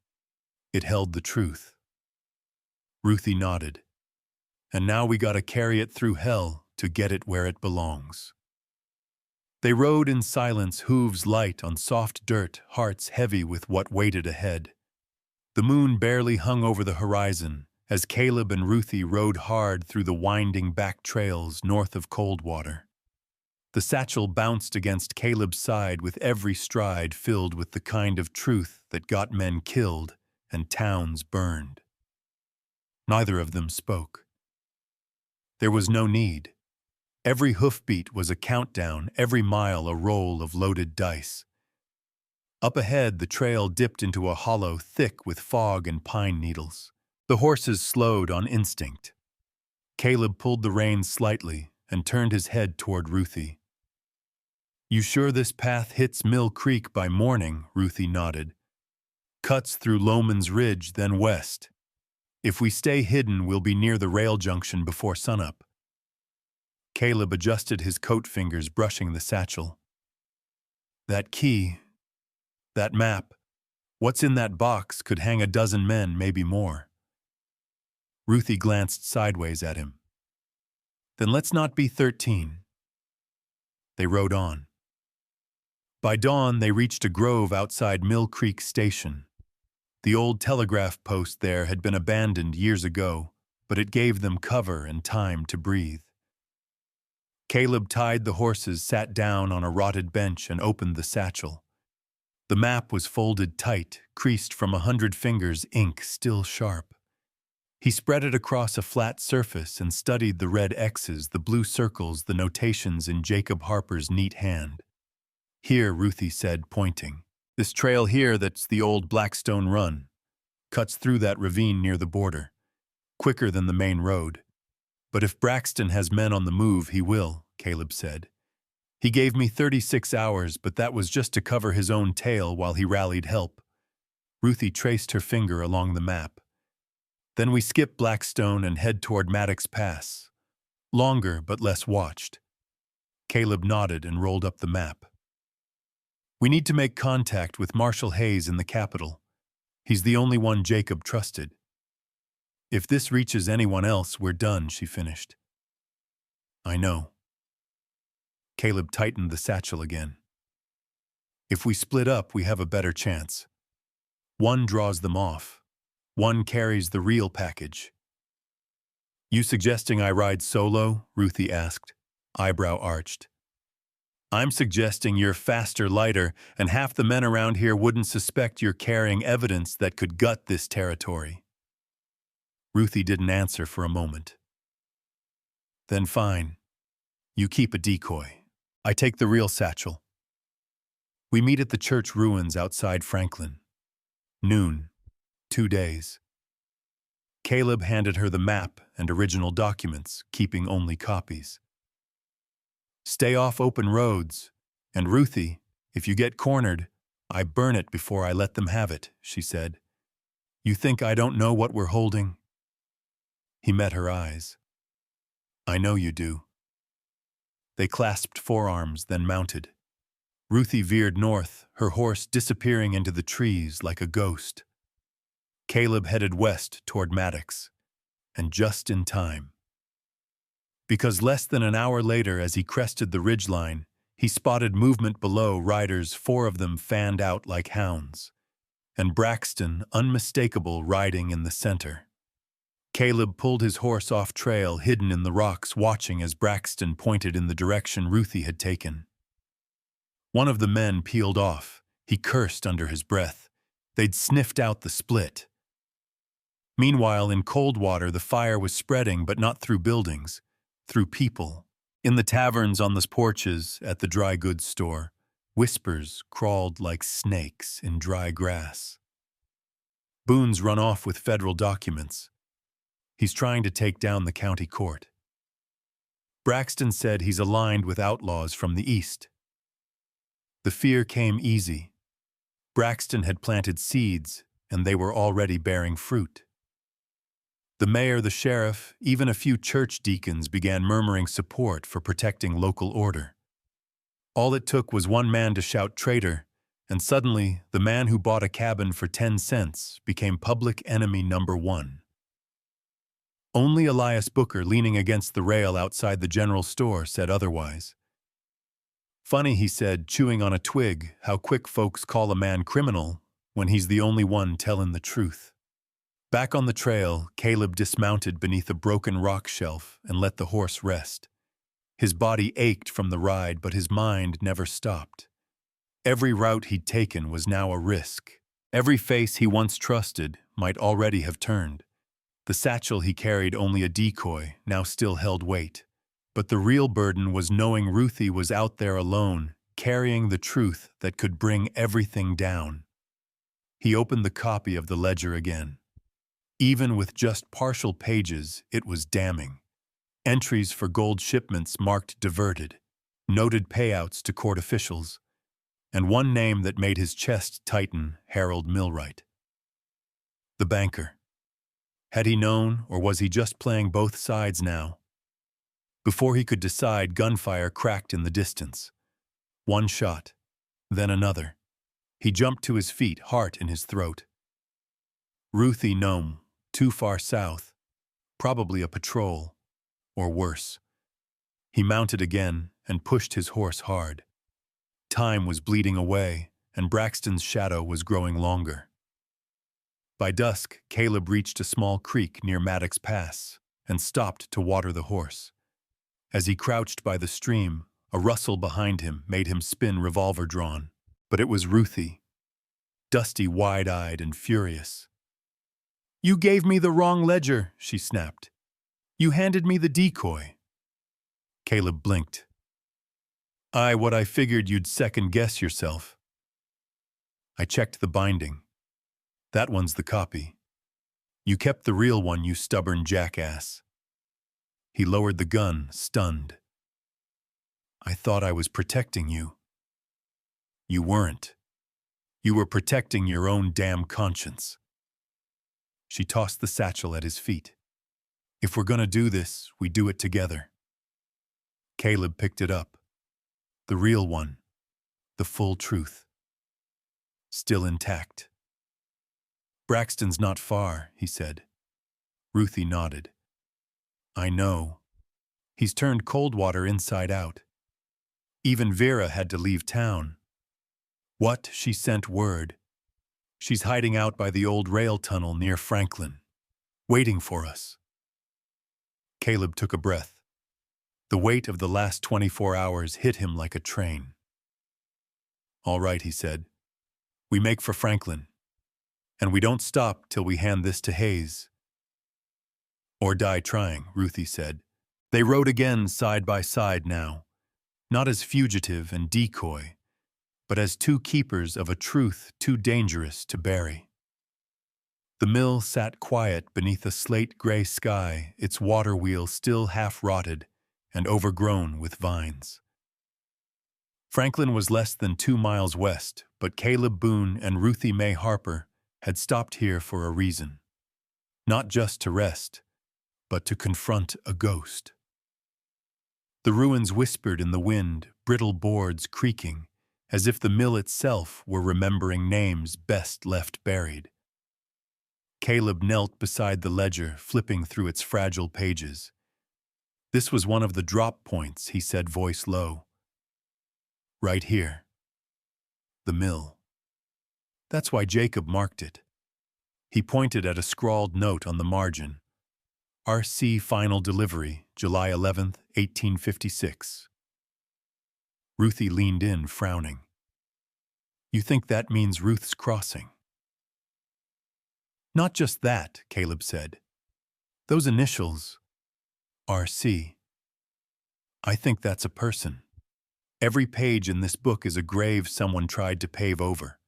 It held the truth. Ruthie nodded. And now we gotta carry it through hell to get it where it belongs. They rode in silence, hooves light on soft dirt, hearts heavy with what waited ahead. The moon barely hung over the horizon as Caleb and Ruthie rode hard through the winding back trails north of Coldwater. The satchel bounced against Caleb's side with every stride, filled with the kind of truth that got men killed and towns burned. Neither of them spoke. There was no need. Every hoofbeat was a countdown, every mile a roll of loaded dice. Up ahead, the trail dipped into a hollow thick with fog and pine needles. The horses slowed on instinct. Caleb pulled the reins slightly and turned his head toward Ruthie. You sure this path hits Mill Creek by morning? Ruthie nodded. Cuts through Loman's Ridge, then west. If we stay hidden, we'll be near the rail junction before sunup. Caleb adjusted his coat fingers, brushing the satchel. That key, that map, what's in that box could hang a dozen men, maybe more. Ruthie glanced sideways at him. Then let's not be 13. They rode on. By dawn, they reached a grove outside Mill Creek Station. The old telegraph post there had been abandoned years ago, but it gave them cover and time to breathe. Caleb tied the horses, sat down on a rotted bench, and opened the satchel. The map was folded tight, creased from 100 fingers, ink still sharp. He spread it across a flat surface and studied the red X's, the blue circles, the notations in Jacob Harper's neat hand. "Here," Ruthie said, pointing. "This trail here that's the old Blackstone Run. Cuts through that ravine near the border. Quicker than the main road. But if Braxton has men on the move, he will," Caleb said. "He gave me 36 hours, but that was just to cover his own tail while he rallied help." Ruthie traced her finger along the map. "Then we skip Blackstone and head toward Maddox Pass. Longer, but less watched." Caleb nodded and rolled up the map. "We need to make contact with Marshal Hayes in the capital. He's the only one Jacob trusted. If this reaches anyone else, we're done," she finished. "I know." Caleb tightened the satchel again. "If we split up, we have a better chance. One draws them off. One carries the real package." "You suggesting I ride solo?" Ruthie asked, eyebrow arched. "I'm suggesting you're faster, lighter, and half the men around here wouldn't suspect you're carrying evidence that could gut this territory." Ruthie didn't answer for a moment. "Then fine. You keep a decoy. I take the real satchel. We meet at the church ruins outside Franklin. Noon. 2 days." Caleb handed her the map and original documents, keeping only copies. "Stay off open roads, and Ruthie, if you get cornered, I burn it before I let them have it," she said. "You think I don't know what we're holding?" He met her eyes. "I know you do." They clasped forearms, then mounted. Ruthie veered north, her horse disappearing into the trees like a ghost. Caleb headed west toward Maddox, and just in time. Because less than an hour later, as he crested the ridgeline, he spotted movement below, riders, 4 of them fanned out like hounds, and Braxton, unmistakable, riding in the center. Caleb pulled his horse off trail, hidden in the rocks, watching as Braxton pointed in the direction Ruthie had taken. One of the men peeled off. He cursed under his breath. They'd sniffed out the split. Meanwhile, in Coldwater, the fire was spreading, but not through buildings, through people. In the taverns, on the porches, at the dry goods store, whispers crawled like snakes in dry grass. "Boone's run off with federal documents. He's trying to take down the county court. Braxton said he's aligned with outlaws from the east." The fear came easy. Braxton had planted seeds, and they were already bearing fruit. The mayor, the sheriff, even a few church deacons began murmuring support for protecting local order. All it took was one man to shout traitor, and suddenly the man who bought a cabin for 10 cents became public enemy number 1. Only Elias Booker, leaning against the rail outside the general store, said otherwise. "Funny," he said, chewing on a twig, "how quick folks call a man criminal when he's the only one telling the truth." Back on the trail, Caleb dismounted beneath a broken rock shelf and let the horse rest. His body ached from the ride, but his mind never stopped. Every route he'd taken was now a risk. Every face he once trusted might already have turned. The satchel he carried, only a decoy, now still held weight. But the real burden was knowing Ruthie was out there alone, carrying the truth that could bring everything down. He opened the copy of the ledger again. Even with just partial pages, it was damning. Entries for gold shipments marked diverted, noted payouts to court officials, and one name that made his chest tighten, Harold Millwright. The banker. Had he known, or was he just playing both sides now? Before he could decide, gunfire cracked in the distance. One shot, then another. He jumped to his feet, heart in his throat. Ruthie Nome, too far south. Probably a patrol, or worse. He mounted again and pushed his horse hard. Time was bleeding away, and Braxton's shadow was growing longer. By dusk, Caleb reached a small creek near Maddox Pass and stopped to water the horse. As he crouched by the stream, a rustle behind him made him spin, revolver drawn. But it was Ruthie, dusty, wide-eyed, and furious. You gave me the wrong ledger, she snapped. You handed me the decoy. Caleb blinked. What I figured you'd second-guess yourself. I checked the binding. That one's the copy. You kept the real one, you stubborn jackass. He lowered the gun, stunned. I thought I was protecting you. You weren't. You were protecting your own damn conscience. She tossed the satchel at his feet. If we're gonna do this, we do it together. Caleb picked it up. The real one. The full truth. Still intact. Braxton's not far, he said. Ruthie nodded. I know. He's turned Coldwater inside out. Even Vera had to leave town. What? She sent word. She's hiding out by the old rail tunnel near Franklin, waiting for us. Caleb took a breath. The weight of the last 24 hours hit him like a train. All right, he said. We make for Franklin. And we don't stop till we hand this to Hayes. Or die trying, Ruthie said. They rode again side by side now, not as fugitive and decoy, but as two keepers of a truth too dangerous to bury. The mill sat quiet beneath a slate-gray sky, its water wheel still half-rotted and overgrown with vines. Franklin was less than 2 miles west, but Caleb Boone and Ruthie Mae Harper had stopped here for a reason. Not just to rest, but to confront a ghost. The ruins whispered in the wind, brittle boards creaking, as if the mill itself were remembering names best left buried. Caleb knelt beside the ledger, flipping through its fragile pages. This was one of the drop points, he said, voice low. Right here. The mill. That's why Jacob marked it. He pointed at a scrawled note on the margin. R.C. Final Delivery, July 11th, 1856. Ruthie leaned in, frowning. You think that means Ruth's Crossing? Not just that, Caleb said. Those initials, R.C. I think that's a person. Every page in this book is a grave someone tried to pave over.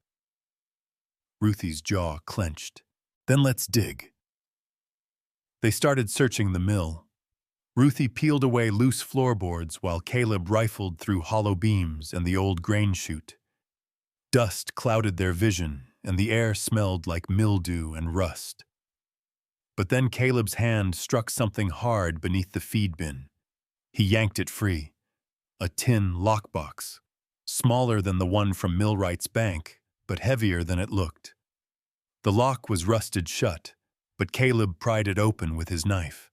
Ruthie's jaw clenched. Then let's dig. They started searching the mill. Ruthie peeled away loose floorboards while Caleb rifled through hollow beams and the old grain chute. Dust clouded their vision, and the air smelled like mildew and rust. But then Caleb's hand struck something hard beneath the feed bin. He yanked it free. A tin lockbox, smaller than the one from Millwright's bank, but heavier than it looked. The lock was rusted shut, but Caleb pried it open with his knife.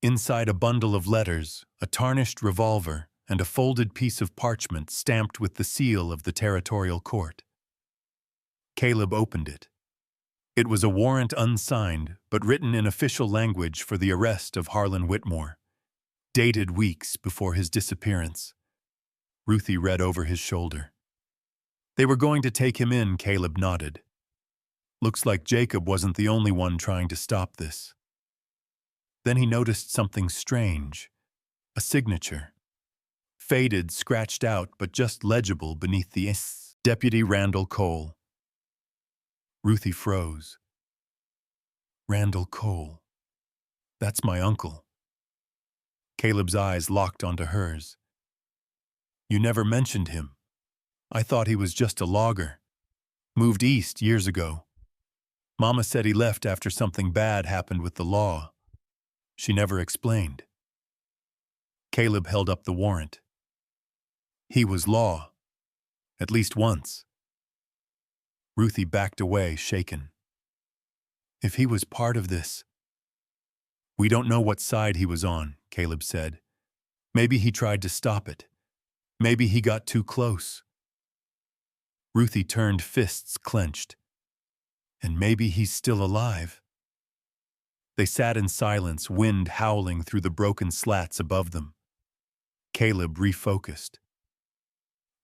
Inside a bundle of letters, a tarnished revolver, and a folded piece of parchment stamped with the seal of the territorial court. Caleb opened it. It was a warrant unsigned, but written in official language for the arrest of Harlan Whitmore, dated weeks before his disappearance. Ruthie read over his shoulder. They were going to take him in, Caleb nodded. Looks like Jacob wasn't the only one trying to stop this. Then he noticed something strange. A signature. Faded, scratched out, but just legible beneath the S. Deputy Randall Cole. Ruthie froze. Randall Cole. That's my uncle. Caleb's eyes locked onto hers. You never mentioned him. I thought he was just a logger. Moved east years ago. Mama said he left after something bad happened with the law. She never explained. Caleb held up the warrant. He was law. At least once. Ruthie backed away, shaken. If he was part of this... We don't know what side he was on, Caleb said. Maybe he tried to stop it. Maybe he got too close. Ruthie turned, fists clenched. And maybe he's still alive. They sat in silence, wind howling through the broken slats above them. Caleb refocused.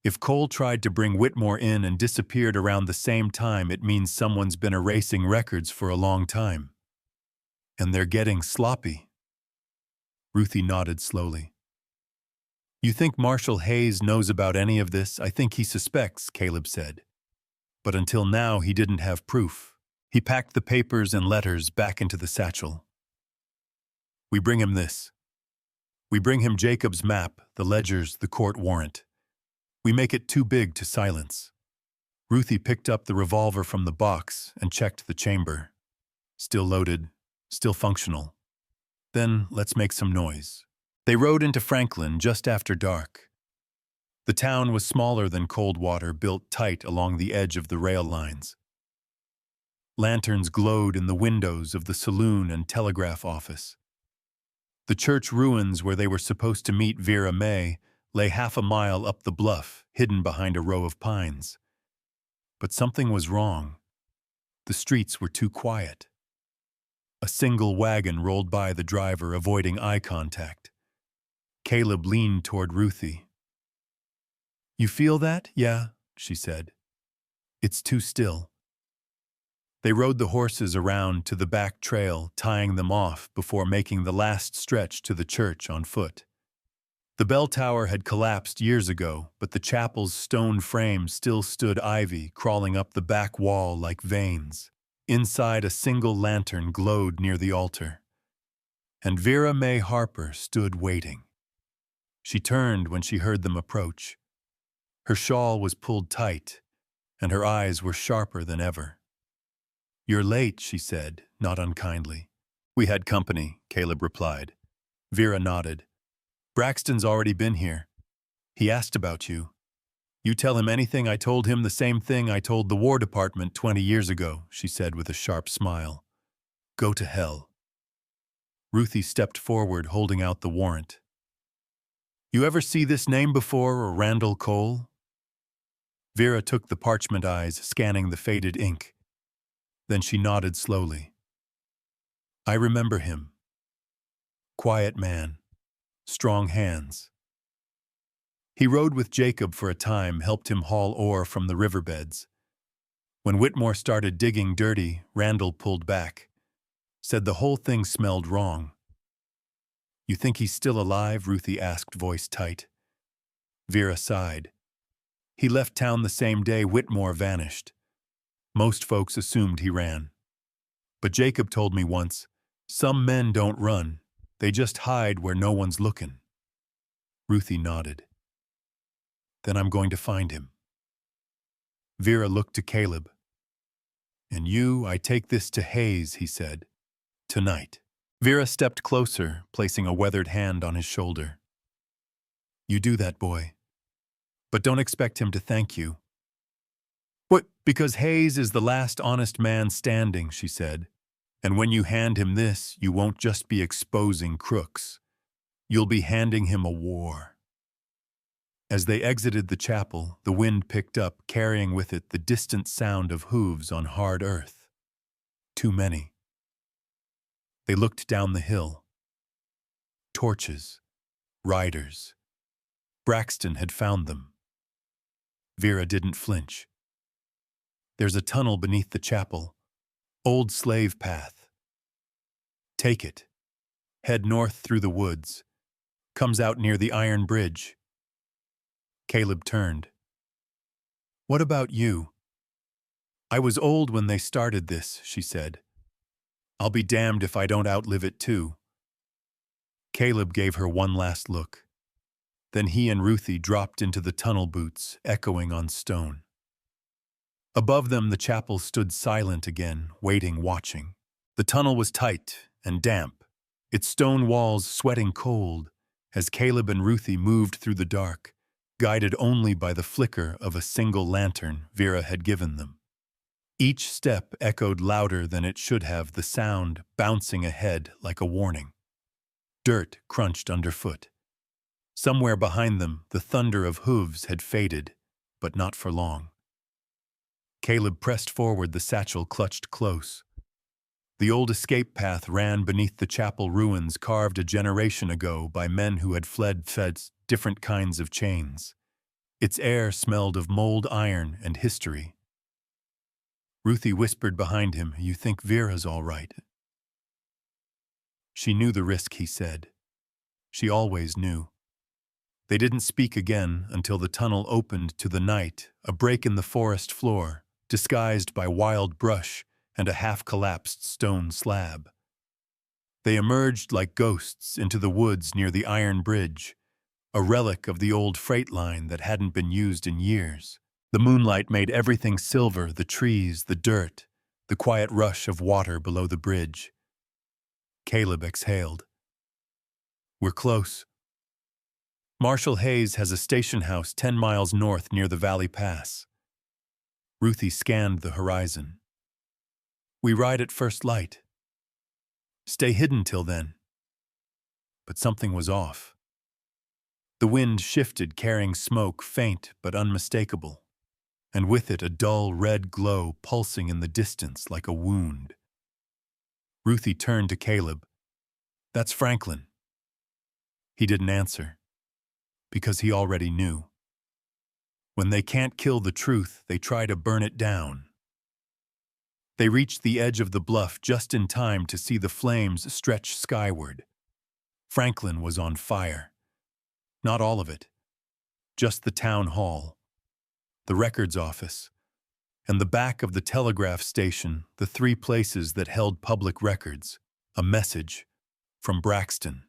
If Cole tried to bring Whitmore in and disappeared around the same time, it means someone's been erasing records for a long time. And they're getting sloppy. Ruthie nodded slowly. You think Marshal Hayes knows about any of this? I think he suspects, Caleb said. But until now, he didn't have proof. He packed the papers and letters back into the satchel. We bring him this. We bring him Jacob's map, the ledgers, the court warrant. We make it too big to silence. Ruthie picked up the revolver from the box and checked the chamber. Still loaded, still functional. Then let's make some noise. They rode into Franklin just after dark. The town was smaller than Coldwater, built tight along the edge of the rail lines. Lanterns glowed in the windows of the saloon and telegraph office. The church ruins where they were supposed to meet Vera May lay half a mile up the bluff, hidden behind a row of pines. But something was wrong. The streets were too quiet. A single wagon rolled by the driver, avoiding eye contact. Caleb leaned toward Ruthie. You feel that? Yeah, she said. It's too still. They rode the horses around to the back trail, tying them off before making the last stretch to the church on foot. The bell tower had collapsed years ago, but the chapel's stone frame still stood ivy crawling up the back wall like veins. Inside, a single lantern glowed near the altar. And Vera May Harper stood waiting. She turned when she heard them approach. Her shawl was pulled tight, and her eyes were sharper than ever. You're late, she said, not unkindly. We had company, Caleb replied. Vera nodded. Braxton's already been here. He asked about you. You tell him anything, I told him the same thing I told the War Department 20 years ago, she said with a sharp smile. Go to hell. Ruthie stepped forward, holding out the warrant. You ever see this name before, or Randall Cole? Vera took the parchment eyes, scanning the faded ink. Then she nodded slowly. I remember him. Quiet man. Strong hands. He rode with Jacob for a time, helped him haul ore from the riverbeds. When Whitmore started digging dirty, Randall pulled back. Said the whole thing smelled wrong. You think he's still alive? Ruthie asked, voice tight. Vera sighed. He left town the same day Whitmore vanished. Most folks assumed he ran. But Jacob told me once, some men don't run, they just hide where no one's looking. Ruthie nodded. Then I'm going to find him. Vera looked to Caleb. And you, I take this to Hayes, he said. Tonight. Vera stepped closer, placing a weathered hand on his shoulder. You do that, boy. But don't expect him to thank you. What? Because Hayes is the last honest man standing, she said. And when you hand him this, you won't just be exposing crooks. You'll be handing him a war. As they exited the chapel, the wind picked up, carrying with it the distant sound of hooves on hard earth. Too many. They looked down the hill. Torches. Riders. Braxton had found them. Vera didn't flinch. There's a tunnel beneath the chapel. Old slave path. Take it. Head north through the woods. Comes out near the iron bridge. Caleb turned. What about you? I was old when they started this, she said. I'll be damned if I don't outlive it too. Caleb gave her one last look. Then he and Ruthie dropped into the tunnel boots, echoing on stone. Above them, the chapel stood silent again, waiting, watching. The tunnel was tight and damp, its stone walls sweating cold as Caleb and Ruthie moved through the dark, guided only by the flicker of a single lantern Vera had given them. Each step echoed louder than it should have, the sound bouncing ahead like a warning. Dirt crunched underfoot. Somewhere behind them, the thunder of hooves had faded, but not for long. Caleb pressed forward, the satchel clutched close. The old escape path ran beneath the chapel ruins, carved a generation ago by men who had fled different kinds of chains. Its air smelled of mold iron and history. Ruthie whispered behind him, "You think Vera's all right?" She knew the risk, he said. She always knew. They didn't speak again until the tunnel opened to the night, a break in the forest floor, disguised by wild brush and a half-collapsed stone slab. They emerged like ghosts into the woods near the iron bridge, a relic of the old freight line that hadn't been used in years. The moonlight made everything silver, the trees, the dirt, the quiet rush of water below the bridge. Caleb exhaled. "We're close." Marshal Hayes has a station house 10 miles north near the Valley Pass. Ruthie scanned the horizon. "We ride at first light. Stay hidden till then." But something was off. The wind shifted, carrying smoke, faint but unmistakable, and with it a dull red glow pulsing in the distance like a wound. Ruthie turned to Caleb. "That's Franklin." He didn't answer, because he already knew. When they can't kill the truth, they try to burn it down. They reached the edge of the bluff just in time to see the flames stretch skyward. Franklin was on fire. Not all of it. Just the town hall, the records office, and the back of the telegraph station, the three places that held public records. A message from Braxton.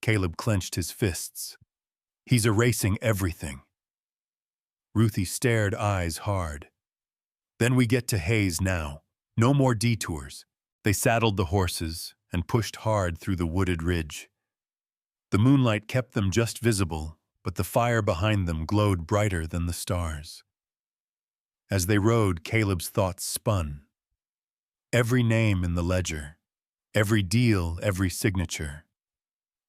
Caleb clenched his fists. "He's erasing everything." Ruthie stared, eyes hard. "Then we get to Hayes now. No more detours." They saddled the horses and pushed hard through the wooded ridge. The moonlight kept them just visible, but the fire behind them glowed brighter than the stars. As they rode, Caleb's thoughts spun. Every name in the ledger, every deal, every signature.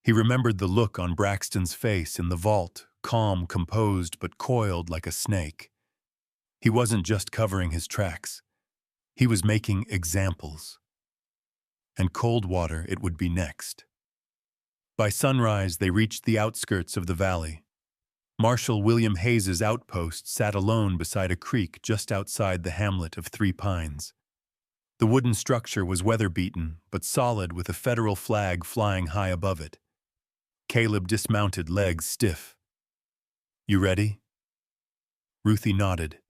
He remembered the look on Braxton's face in the vault, calm, composed, but coiled like a snake. He wasn't just covering his tracks. He was making examples. And Coldwater it would be next. By sunrise, they reached the outskirts of the valley. Marshal William Hayes's outpost sat alone beside a creek just outside the hamlet of Three Pines. The wooden structure was weather-beaten, but solid, with a federal flag flying high above it. Caleb dismounted, legs stiff. "You ready?" Ruthie nodded.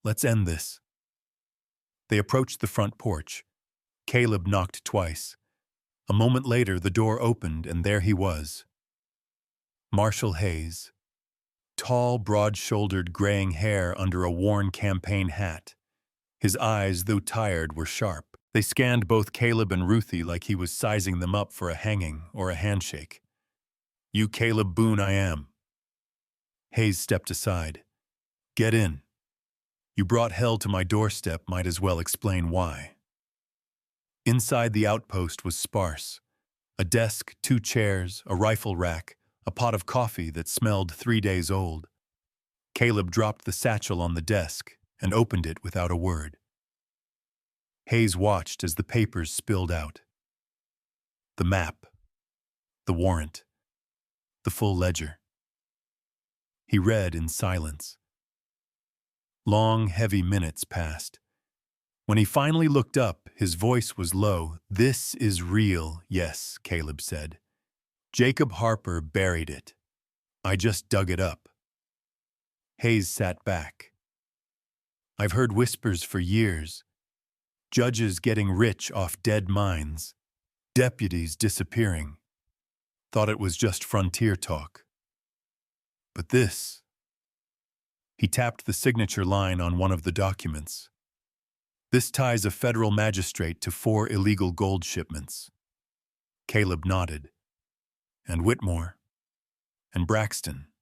"Let's end this." They approached the front porch. Caleb knocked twice. A moment later, the door opened, and there he was. Marshal Hayes. Tall, broad-shouldered, graying hair under a worn campaign hat. His eyes, though tired, were sharp. They scanned both Caleb and Ruthie like he was sizing them up for a hanging or a handshake. "You Caleb Boone, I am." Hayes stepped aside. "Get in. You brought hell to my doorstep, might as well explain why." Inside the outpost was sparse. A desk, 2 chairs, a rifle rack, a pot of coffee that smelled 3 days old. Caleb dropped the satchel on the desk and opened it without a word. Hayes watched as the papers spilled out. The map, the warrant, the full ledger. He read in silence. Long, heavy minutes passed. When he finally looked up, his voice was low. "This is real, yes," Caleb said. "Jacob Harper buried it. I just dug it up." Hayes sat back. "I've heard whispers for years. Judges getting rich off dead mines. Deputies disappearing. Thought it was just frontier talk. But this..." He tapped the signature line on one of the documents. "This ties a federal magistrate to 4 illegal gold shipments." Caleb nodded. "And Whitmore. And Braxton."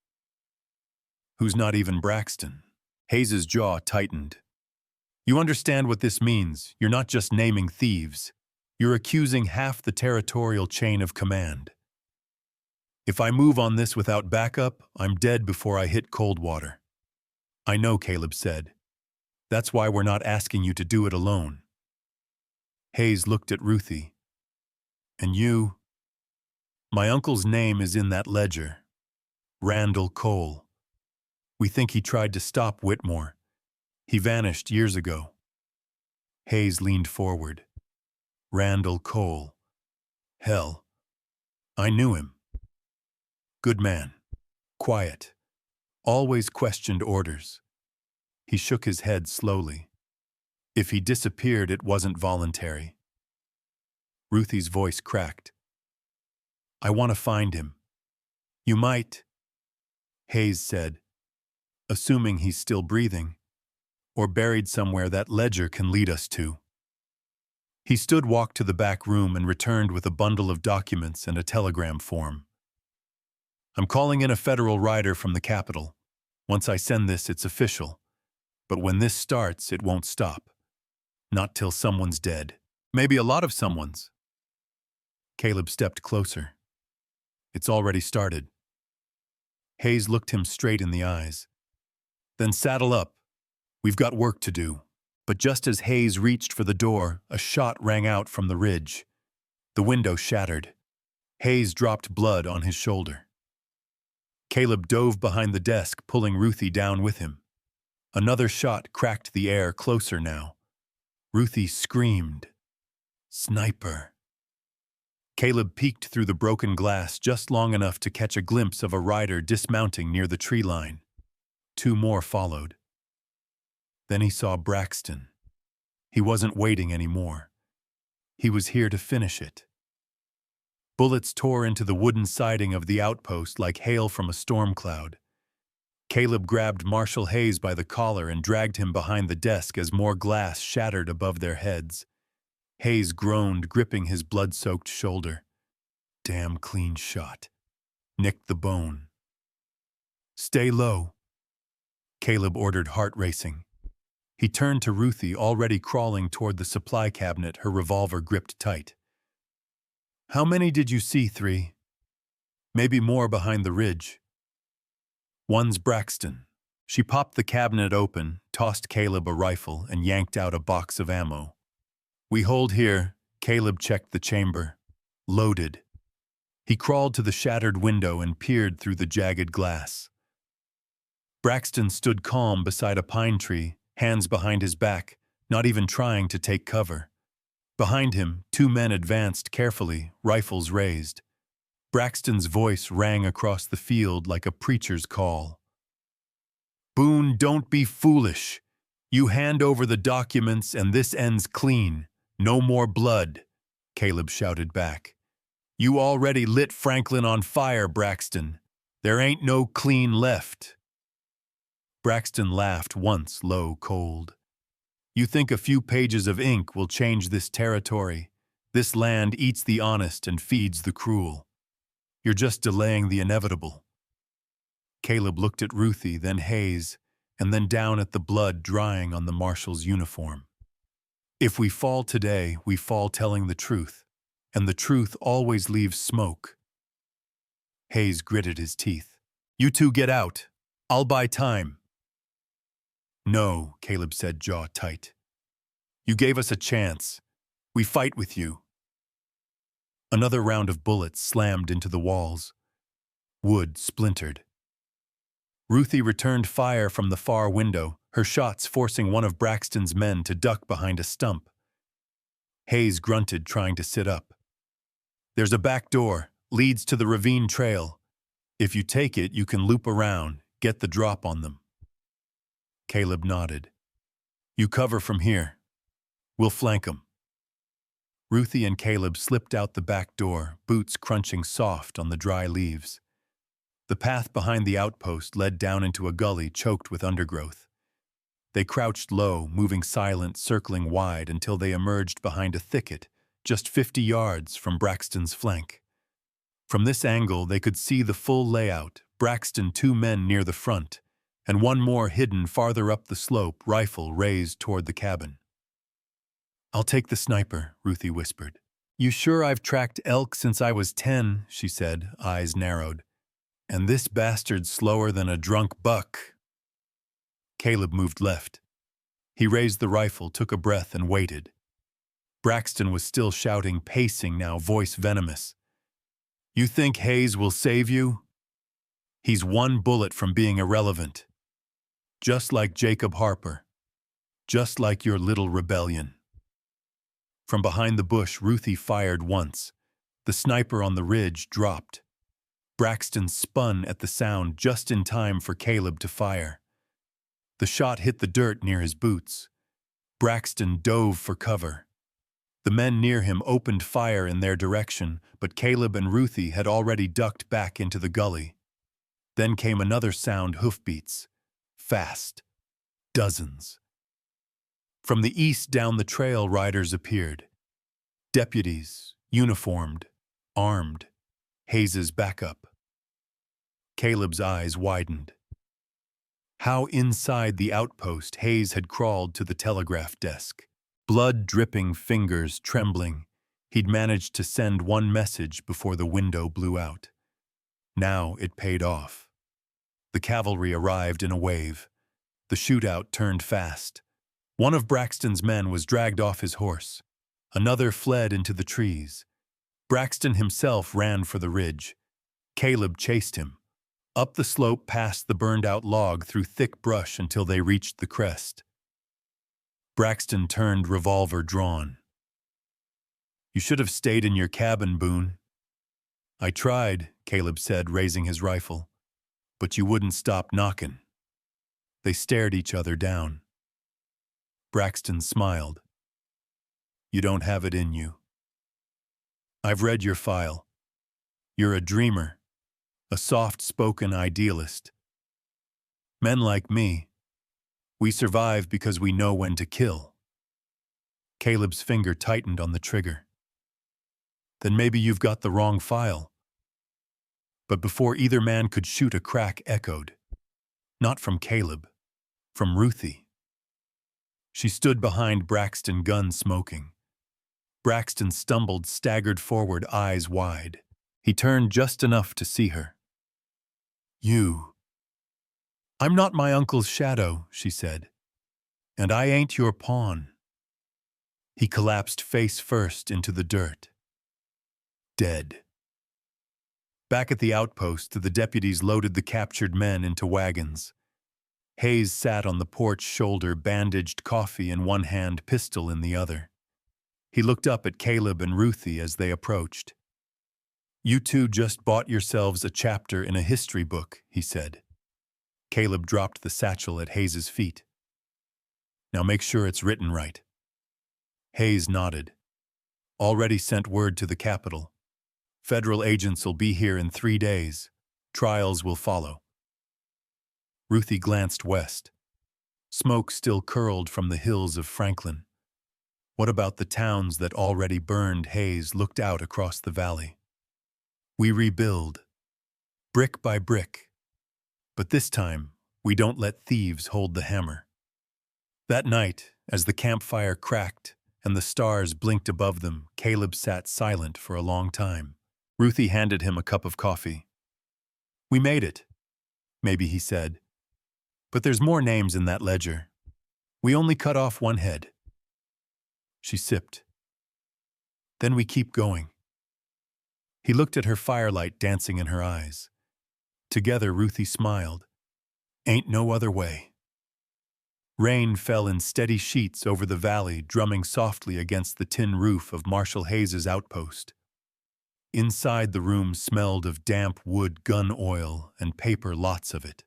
"Who's not even Braxton?" Hayes's jaw tightened. "You understand what this means? You're not just naming thieves. You're accusing half the territorial chain of command. If I move on this without backup, I'm dead before I hit Coldwater." "I know," Caleb said. "That's why we're not asking you to do it alone." Hayes looked at Ruthie. "And you?" "My uncle's name is in that ledger. Randall Cole. We think he tried to stop Whitmore. He vanished years ago. Hayes leaned forward. Randall Cole. Hell, I knew him. Good man. Quiet. Always questioned orders. He shook his head slowly. If he disappeared, it wasn't voluntary. Ruthie's voice cracked. I want to find him. You might, Hayes said, assuming he's still breathing, or buried somewhere that ledger can lead us to. He walked to the back room and returned with a bundle of documents and a telegram form. I'm calling in a federal rider from the Capitol. Once I send this, it's official. But when this starts, it won't stop. Not till someone's dead. Maybe a lot of someone's. Caleb stepped closer. It's already started. Hayes looked him straight in the eyes. Then saddle up. We've got work to do. But just as Hayes reached for the door, a shot rang out from the ridge. The window shattered. Hayes dropped blood on his shoulder. Caleb dove behind the desk, pulling Ruthie down with him. Another shot cracked the air closer now. Ruthie screamed. Sniper. Caleb peeked through the broken glass just long enough to catch a glimpse of a rider dismounting near the tree line. 2 more followed. Then he saw Braxton. He wasn't waiting anymore. He was here to finish it. Bullets tore into the wooden siding of the outpost like hail from a storm cloud. Caleb grabbed Marshal Hayes by the collar and dragged him behind the desk as more glass shattered above their heads. Hayes groaned, gripping his blood-soaked shoulder. Damn clean shot. Nicked the bone. Stay low, Caleb ordered, heart racing. He turned to Ruthie, already crawling toward the supply cabinet, her revolver gripped tight. How many did you see, 3? Maybe more behind the ridge. One's Braxton. She popped the cabinet open, tossed Caleb a rifle, and yanked out a box of ammo. We hold here. Caleb checked the chamber. Loaded. He crawled to the shattered window and peered through the jagged glass. Braxton stood calm beside a pine tree, hands behind his back, not even trying to take cover. Behind him, 2 men advanced carefully, rifles raised. Braxton's voice rang across the field like a preacher's call. Boone, don't be foolish. You hand over the documents and this ends clean. No more blood, Caleb shouted back. You already lit Franklin on fire, Braxton. There ain't no clean left. Braxton laughed once, low, cold. You think a few pages of ink will change this territory? This land eats the honest and feeds the cruel. You're just delaying the inevitable. Caleb looked at Ruthie, then Hayes, and then down at the blood drying on the marshal's uniform. If we fall today, we fall telling the truth, and the truth always leaves smoke. Hayes gritted his teeth. You 2 get out. I'll buy time. No, Caleb said, jaw tight. You gave us a chance. We fight with you. Another round of bullets slammed into the walls. Wood splintered. Ruthie returned fire from the far window, her shots forcing one of Braxton's men to duck behind a stump. Hayes grunted, trying to sit up. There's a back door, leads to the ravine trail. If you take it, you can loop around, get the drop on them. Caleb nodded. You cover from here. We'll flank them. Ruthie and Caleb slipped out the back door, boots crunching soft on the dry leaves. The path behind the outpost led down into a gully choked with undergrowth. They crouched low, moving silent, circling wide until they emerged behind a thicket, just 50 yards from Braxton's flank. From this angle, they could see the full layout, Braxton, 2 men near the front, and 1 more hidden farther up the slope, rifle raised toward the cabin. I'll take the sniper, Ruthie whispered. You sure I've tracked elk since I was 10, she said, eyes narrowed. And this bastard's slower than a drunk buck. Caleb moved left. He raised the rifle, took a breath, and waited. Braxton was still shouting, pacing now, voice venomous. You think Hayes will save you? He's 1 bullet from being irrelevant. Just like Jacob Harper. Just like your little rebellion. From behind the bush, Ruthie fired once. The sniper on the ridge dropped. Braxton spun at the sound just in time for Caleb to fire. The shot hit the dirt near his boots. Braxton dove for cover. The men near him opened fire in their direction, but Caleb and Ruthie had already ducked back into the gully. Then came another sound: hoofbeats. Fast. Dozens. From the east down the trail, riders appeared. Deputies, uniformed, armed. Hayes's backup. Caleb's eyes widened. How inside the outpost Hayes had crawled to the telegraph desk. Blood-dripping fingers trembling, he'd managed to send one message before the window blew out. Now it paid off. The cavalry arrived in a wave. The shootout turned fast. One of Braxton's men was dragged off his horse. Another fled into the trees. Braxton himself ran for the ridge. Caleb chased him. Up the slope past the burned-out log through thick brush until they reached the crest. Braxton turned, revolver drawn. "You should have stayed in your cabin, Boone." "I tried," Caleb said, raising his rifle. "But you wouldn't stop knocking." They stared each other down. Braxton smiled. "You don't have it in you. I've read your file. You're a dreamer, a soft-spoken idealist. Men like me, we survive because we know when to kill." Caleb's finger tightened on the trigger. "Then maybe you've got the wrong file." But before either man could shoot, a crack echoed. Not from Caleb, from Ruthie. She stood behind Braxton, gun smoking. Braxton stumbled, staggered forward, eyes wide. He turned just enough to see her. "You." "I'm not my uncle's shadow," she said. "And I ain't your pawn." He collapsed face first into the dirt. Dead. Back at the outpost, the deputies loaded the captured men into wagons. Hayes sat on the porch shoulder, bandaged, coffee in one hand, pistol in the other. He looked up at Caleb and Ruthie as they approached. "You two just bought yourselves a chapter in a history book," he said. Caleb dropped the satchel at Hayes's feet. "Now make sure it's written right." Hayes nodded. "Already sent word to the capital. Federal agents will be here in 3 days. Trials will follow." Ruthie glanced west. Smoke still curled from the hills of Franklin. What about the towns that already burned? Hayes looked out across the valley. "We rebuild, brick by brick. But this time, we don't let thieves hold the hammer." That night, as the campfire cracked and the stars blinked above them, Caleb sat silent for a long time. Ruthie handed him a cup of coffee. "We made it," maybe he said. "But there's more names in that ledger. We only cut off one head." She sipped. "Then we keep going." He looked at her, firelight dancing in her eyes. Together, Ruthie smiled. "Ain't no other way." Rain fell in steady sheets over the valley, drumming softly against the tin roof of Marshal Hayes's outpost. Inside, the room smelled of damp wood, gun oil, and paper, lots of it.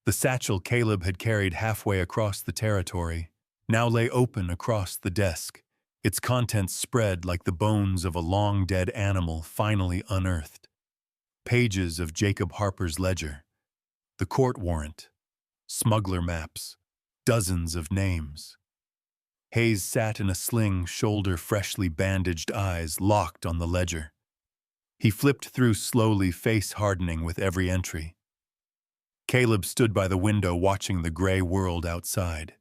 The satchel Caleb had carried halfway across the territory now lay open across the desk, its contents spread like the bones of a long-dead animal finally unearthed. Pages of Jacob Harper's ledger, the court warrant, smuggler maps, dozens of names. Hayes sat in a sling, shoulder freshly bandaged, eyes locked on the ledger. He flipped through slowly, face hardening with every entry. Caleb stood by the window watching the gray world outside.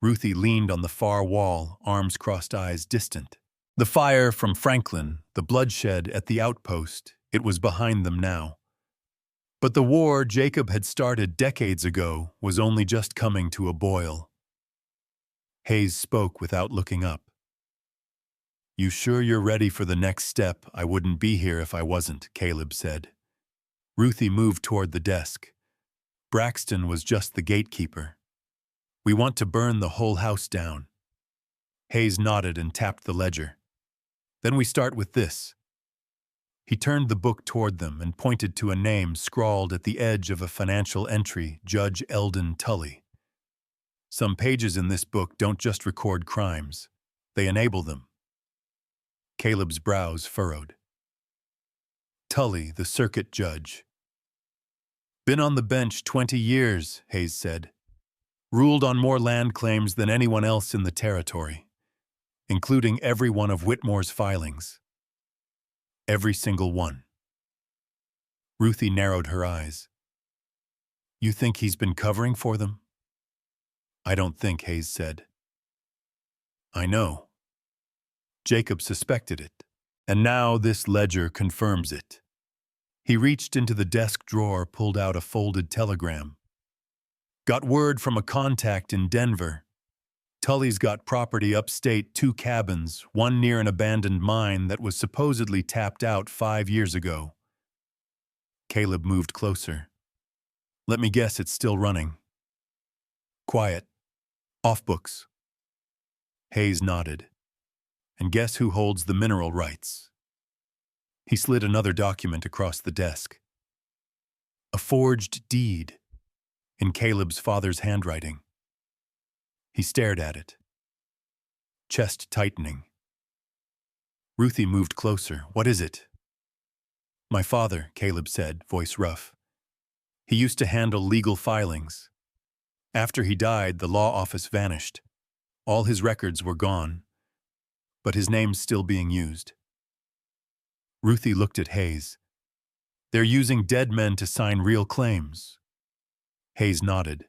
Ruthie leaned on the far wall, arms crossed, eyes distant. The fire from Franklin, the bloodshed at the outpost, it was behind them now. But the war Jacob had started decades ago was only just coming to a boil. Hayes spoke without looking up. "You sure you're ready for the next step? I wouldn't be here if I wasn't," Caleb said. Ruthie moved toward the desk. Braxton was just the gatekeeper. We want to burn the whole house down. Hayes nodded and tapped the ledger. Then we start with this. He turned the book toward them and pointed to a name scrawled at the edge of a financial entry, Judge Eldon Tully. Some pages in this book don't just record crimes, they enable them. Caleb's brows furrowed. Tully, the circuit judge. Been on the bench 20 years, Hayes said. Ruled on more land claims than anyone else in the territory, including every one of Whitmore's filings. Every single one. Ruthie narrowed her eyes. You think he's been covering for them? I don't think, Hayes said. I know. Jacob suspected it, and now this ledger confirms it. He reached into the desk drawer, pulled out a folded telegram. Got word from a contact in Denver. Tully's got property upstate, 2 cabins, one near an abandoned mine that was supposedly tapped out 5 years ago. Caleb moved closer. Let me guess it's still running. Quiet. Off books. Hayes nodded. And guess who holds the mineral rights? He slid another document across the desk. A forged deed, in Caleb's father's handwriting. He stared at it. Chest tightening. Ruthie moved closer. What is it? My father, Caleb said, voice rough. He used to handle legal filings. After he died, the law office vanished. All his records were gone, but his name's still being used. Ruthie looked at Hayes. They're using dead men to sign real claims. Hayes nodded.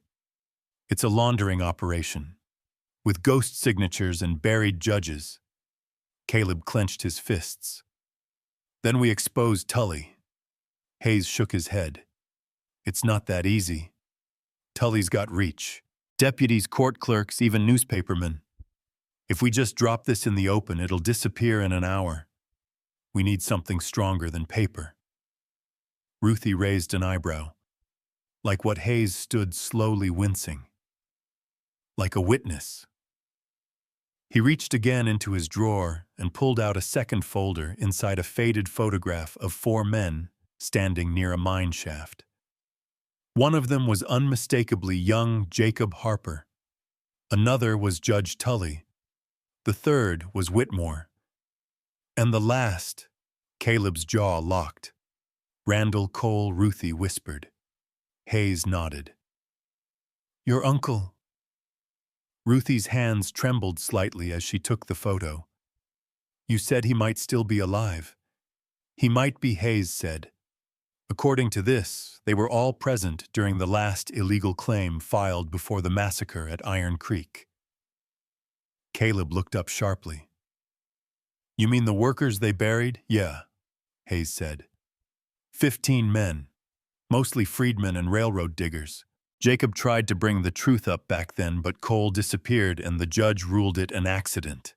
It's a laundering operation, with ghost signatures and buried judges. Caleb clenched his fists. Then we exposed Tully. Hayes shook his head. It's not that easy. Tully's got reach. Deputies, court clerks, even newspapermen. If we just drop this in the open, it'll disappear in an hour. We need something stronger than paper. Ruthie raised an eyebrow, like what Hayes stood slowly wincing. Like a witness. He reached again into his drawer and pulled out a second folder inside a faded photograph of 4 men standing near a mine shaft. One of them was unmistakably young Jacob Harper. Another was Judge Tully. The third was Whitmore. And the last, Caleb's jaw locked. Randall Cole, Ruthie whispered. Hayes nodded. Your uncle. Ruthie's hands trembled slightly as she took the photo. You said he might still be alive. He might be, Hayes said. According to this, they were all present during the last illegal claim filed before the massacre at Iron Creek. Caleb looked up sharply. You mean the workers they buried? Yeah, Hayes said. 15 men, mostly freedmen and railroad diggers. Jacob tried to bring the truth up back then, but Cole disappeared and the judge ruled it an accident.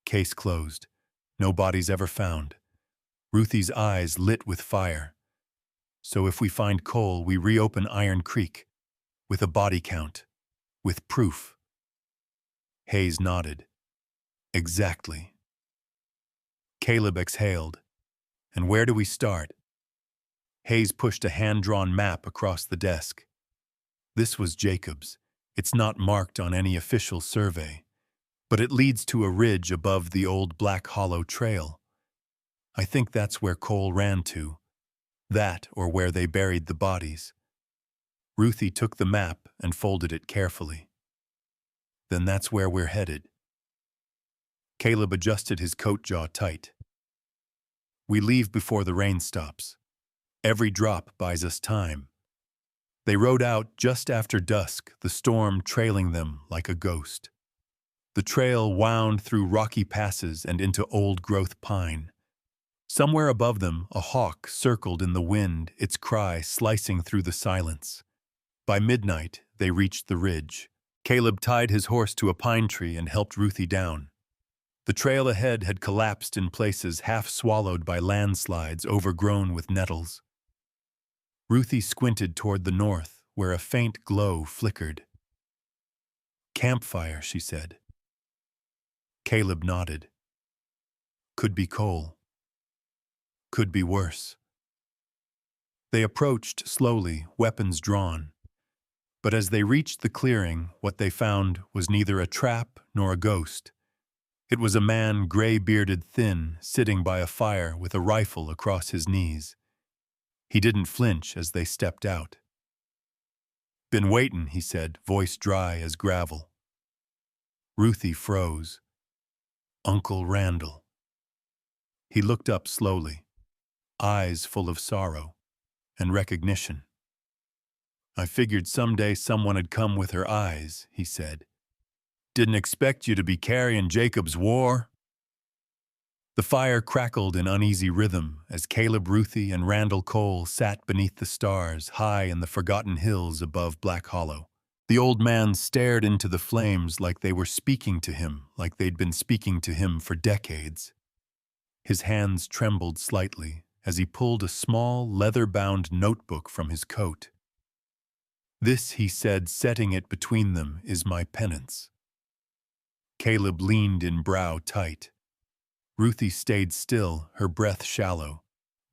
Case closed. No bodies ever found. Ruthie's eyes lit with fire. So if we find Cole, we reopen Iron Creek, with a body count, with proof. Hayes nodded. Exactly. Caleb exhaled. And where do we start? Hayes pushed a hand-drawn map across the desk. This was Jacob's. It's not marked on any official survey, but it leads to a ridge above the old Black Hollow Trail. I think that's where Cole ran to. That or where they buried the bodies. Ruthie took the map and folded it carefully. Then that's where we're headed. Caleb adjusted his coat jaw tight. We leave before the rain stops. Every drop buys us time. They rode out just after dusk, the storm trailing them like a ghost. The trail wound through rocky passes and into old-growth pine. Somewhere above them, a hawk circled in the wind, its cry slicing through the silence. By midnight, they reached the ridge. Caleb tied his horse to a pine tree and helped Ruthie down. The trail ahead had collapsed in places, half swallowed by landslides overgrown with nettles. Ruthie squinted toward the north, where a faint glow flickered. "Campfire," she said. Caleb nodded. "Could be coal. Could be worse." They approached slowly, weapons drawn. But as they reached the clearing, what they found was neither a trap nor a ghost. It was a man, gray-bearded thin, sitting by a fire with a rifle across his knees. He didn't flinch as they stepped out. "Been waitin'," he said, voice dry as gravel. Ruthie froze. "Uncle Randall." He looked up slowly, eyes full of sorrow and recognition. "I figured someday someone'd come with her eyes," he said. "Didn't expect you to be carrying Jacob's war." The fire crackled in uneasy rhythm as Caleb, Ruthie, and Randall Cole sat beneath the stars high in the forgotten hills above Black Hollow. The old man stared into the flames like they were speaking to him, like they'd been speaking to him for decades. His hands trembled slightly as he pulled a small, leather-bound notebook from his coat. "This," he said, setting it between them, "is my penance." Caleb leaned in, brow tight. Ruthie stayed still, her breath shallow.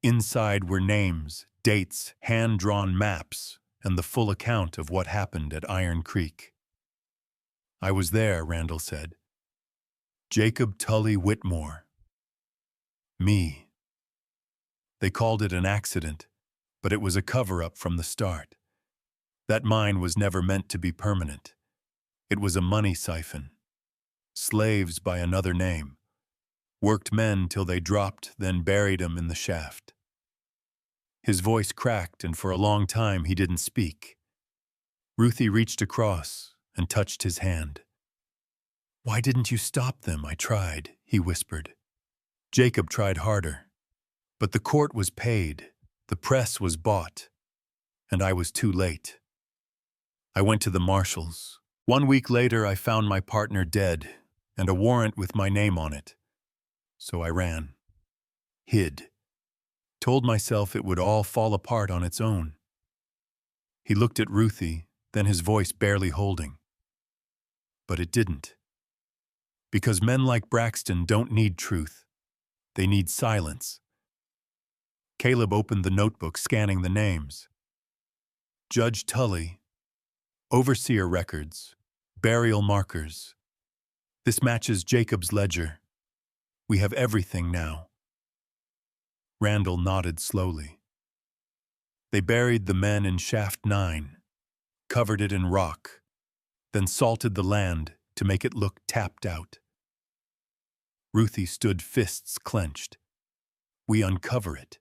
Inside were names, dates, hand-drawn maps, and the full account of what happened at Iron Creek. "I was there," Randall said. "Jacob Tully Whitmore. Me." They called it an accident, but it was a cover-up from the start. That mine was never meant to be permanent. It was a money siphon. Slaves by another name. Worked men till they dropped, then buried 'em in the shaft. His voice cracked, and for a long time he didn't speak. Ruthie reached across and touched his hand. "Why didn't you stop them?" "I tried," he whispered. "Jacob tried harder. But the court was paid, the press was bought, and I was too late. I went to the marshals. 1 week later I found my partner dead, and a warrant with my name on it. So I ran. Hid. Told myself it would all fall apart on its own." He looked at Ruthie, then his voice barely holding. "But it didn't. Because men like Braxton don't need truth. They need silence." Caleb opened the notebook, scanning the names. "Judge Tully. Overseer records. Burial markers. This matches Jacob's ledger. We have everything now." Randall nodded slowly. "They buried the men in Shaft 9, covered it in rock, then salted the land to make it look tapped out." Ruthie stood, fists clenched. "We uncover it.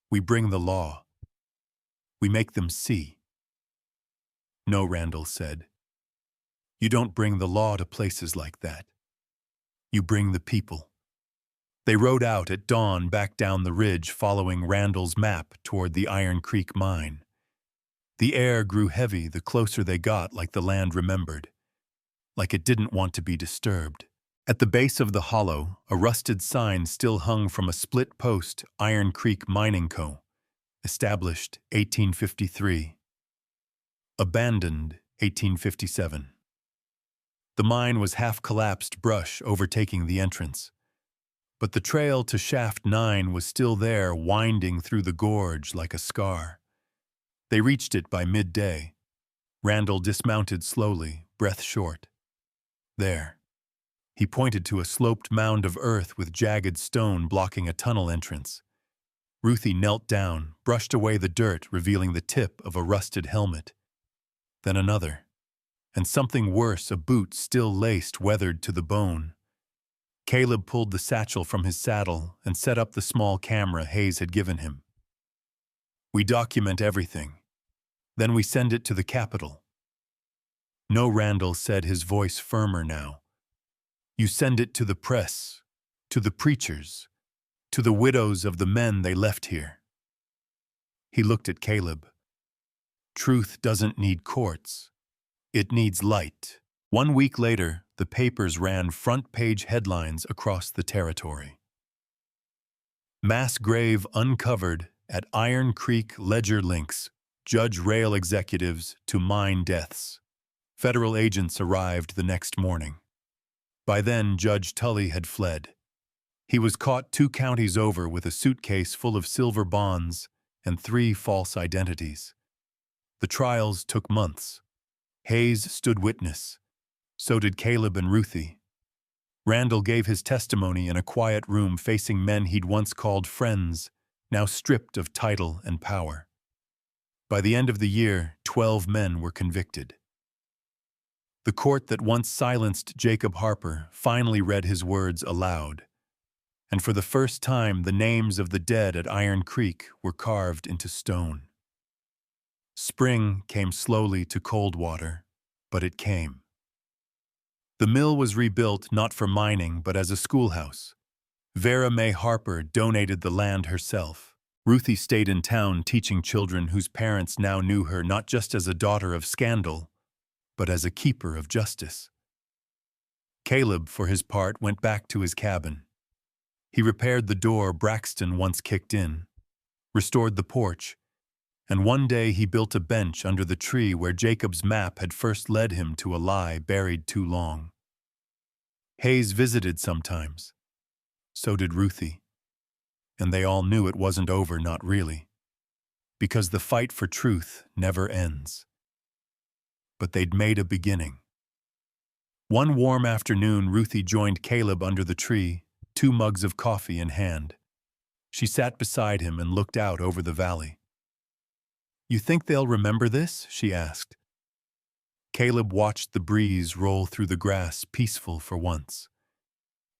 We bring the law. We make them see." "No," Randall said. "You don't bring the law to places like that. You bring the people." They rode out at dawn back down the ridge, following Randall's map toward the Iron Creek mine. The air grew heavy the closer they got, like the land remembered, like it didn't want to be disturbed. At the base of the hollow, a rusted sign still hung from a split post, Iron Creek Mining Co., established 1853. Abandoned 1857. The mine was half-collapsed brush overtaking the entrance. But the trail to Shaft 9 was still there, winding through the gorge like a scar. They reached it by midday. Randall dismounted slowly, breath short. "There." He pointed to a sloped mound of earth with jagged stone blocking a tunnel entrance. Ruthie knelt down, brushed away the dirt, revealing the tip of a rusted helmet. Then another. And something worse, a boot still laced, weathered to the bone. Caleb pulled the satchel from his saddle and set up the small camera Hayes had given him. "We document everything. Then we send it to the capital." "No," Randall said, his voice firmer now. "You send it to the press, to the preachers, to the widows of the men they left here." He looked at Caleb. "Truth doesn't need courts. It needs light." 1 week later, the papers ran front-page headlines across the territory. "Mass grave uncovered at Iron Creek Ledger Links. judge rail executives to mine deaths. Federal agents arrived the next morning. By then, Judge Tully had fled. He was caught 2 counties over with a suitcase full of silver bonds and 3 false identities. The trials took months. Hayes stood witness. So did Caleb and Ruthie. Randall gave his testimony in a quiet room facing men he'd once called friends, now stripped of title and power. By the end of the year, 12 men were convicted. The court that once silenced Jacob Harper finally read his words aloud, and for the first time the names of the dead at Iron Creek were carved into stone. Spring came slowly to Coldwater, but it came. The mill was rebuilt not for mining but as a schoolhouse. Vera Mae Harper donated the land herself. Ruthie stayed in town teaching children whose parents now knew her not just as a daughter of scandal, but as a keeper of justice. Caleb, for his part, went back to his cabin. He repaired the door Braxton once kicked in, restored the porch, and one day he built a bench under the tree where Jacob's map had first led him to a lie buried too long. Hayes visited sometimes. So did Ruthie. And they all knew it wasn't over, not really. Because the fight for truth never ends. But they'd made a beginning. One warm afternoon, Ruthie joined Caleb under the tree, 2 mugs of coffee in hand. She sat beside him and looked out over the valley. "You think they'll remember this?" she asked. Caleb watched the breeze roll through the grass, peaceful for once.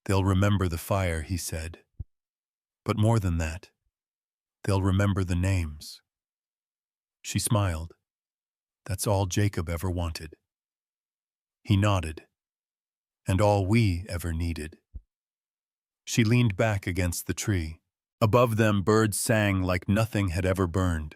"They'll remember the fire," he said. "But more than that, they'll remember the names." She smiled. "That's all Jacob ever wanted." He nodded. "And all we ever needed." She leaned back against the tree. Above them, birds sang like nothing had ever burned.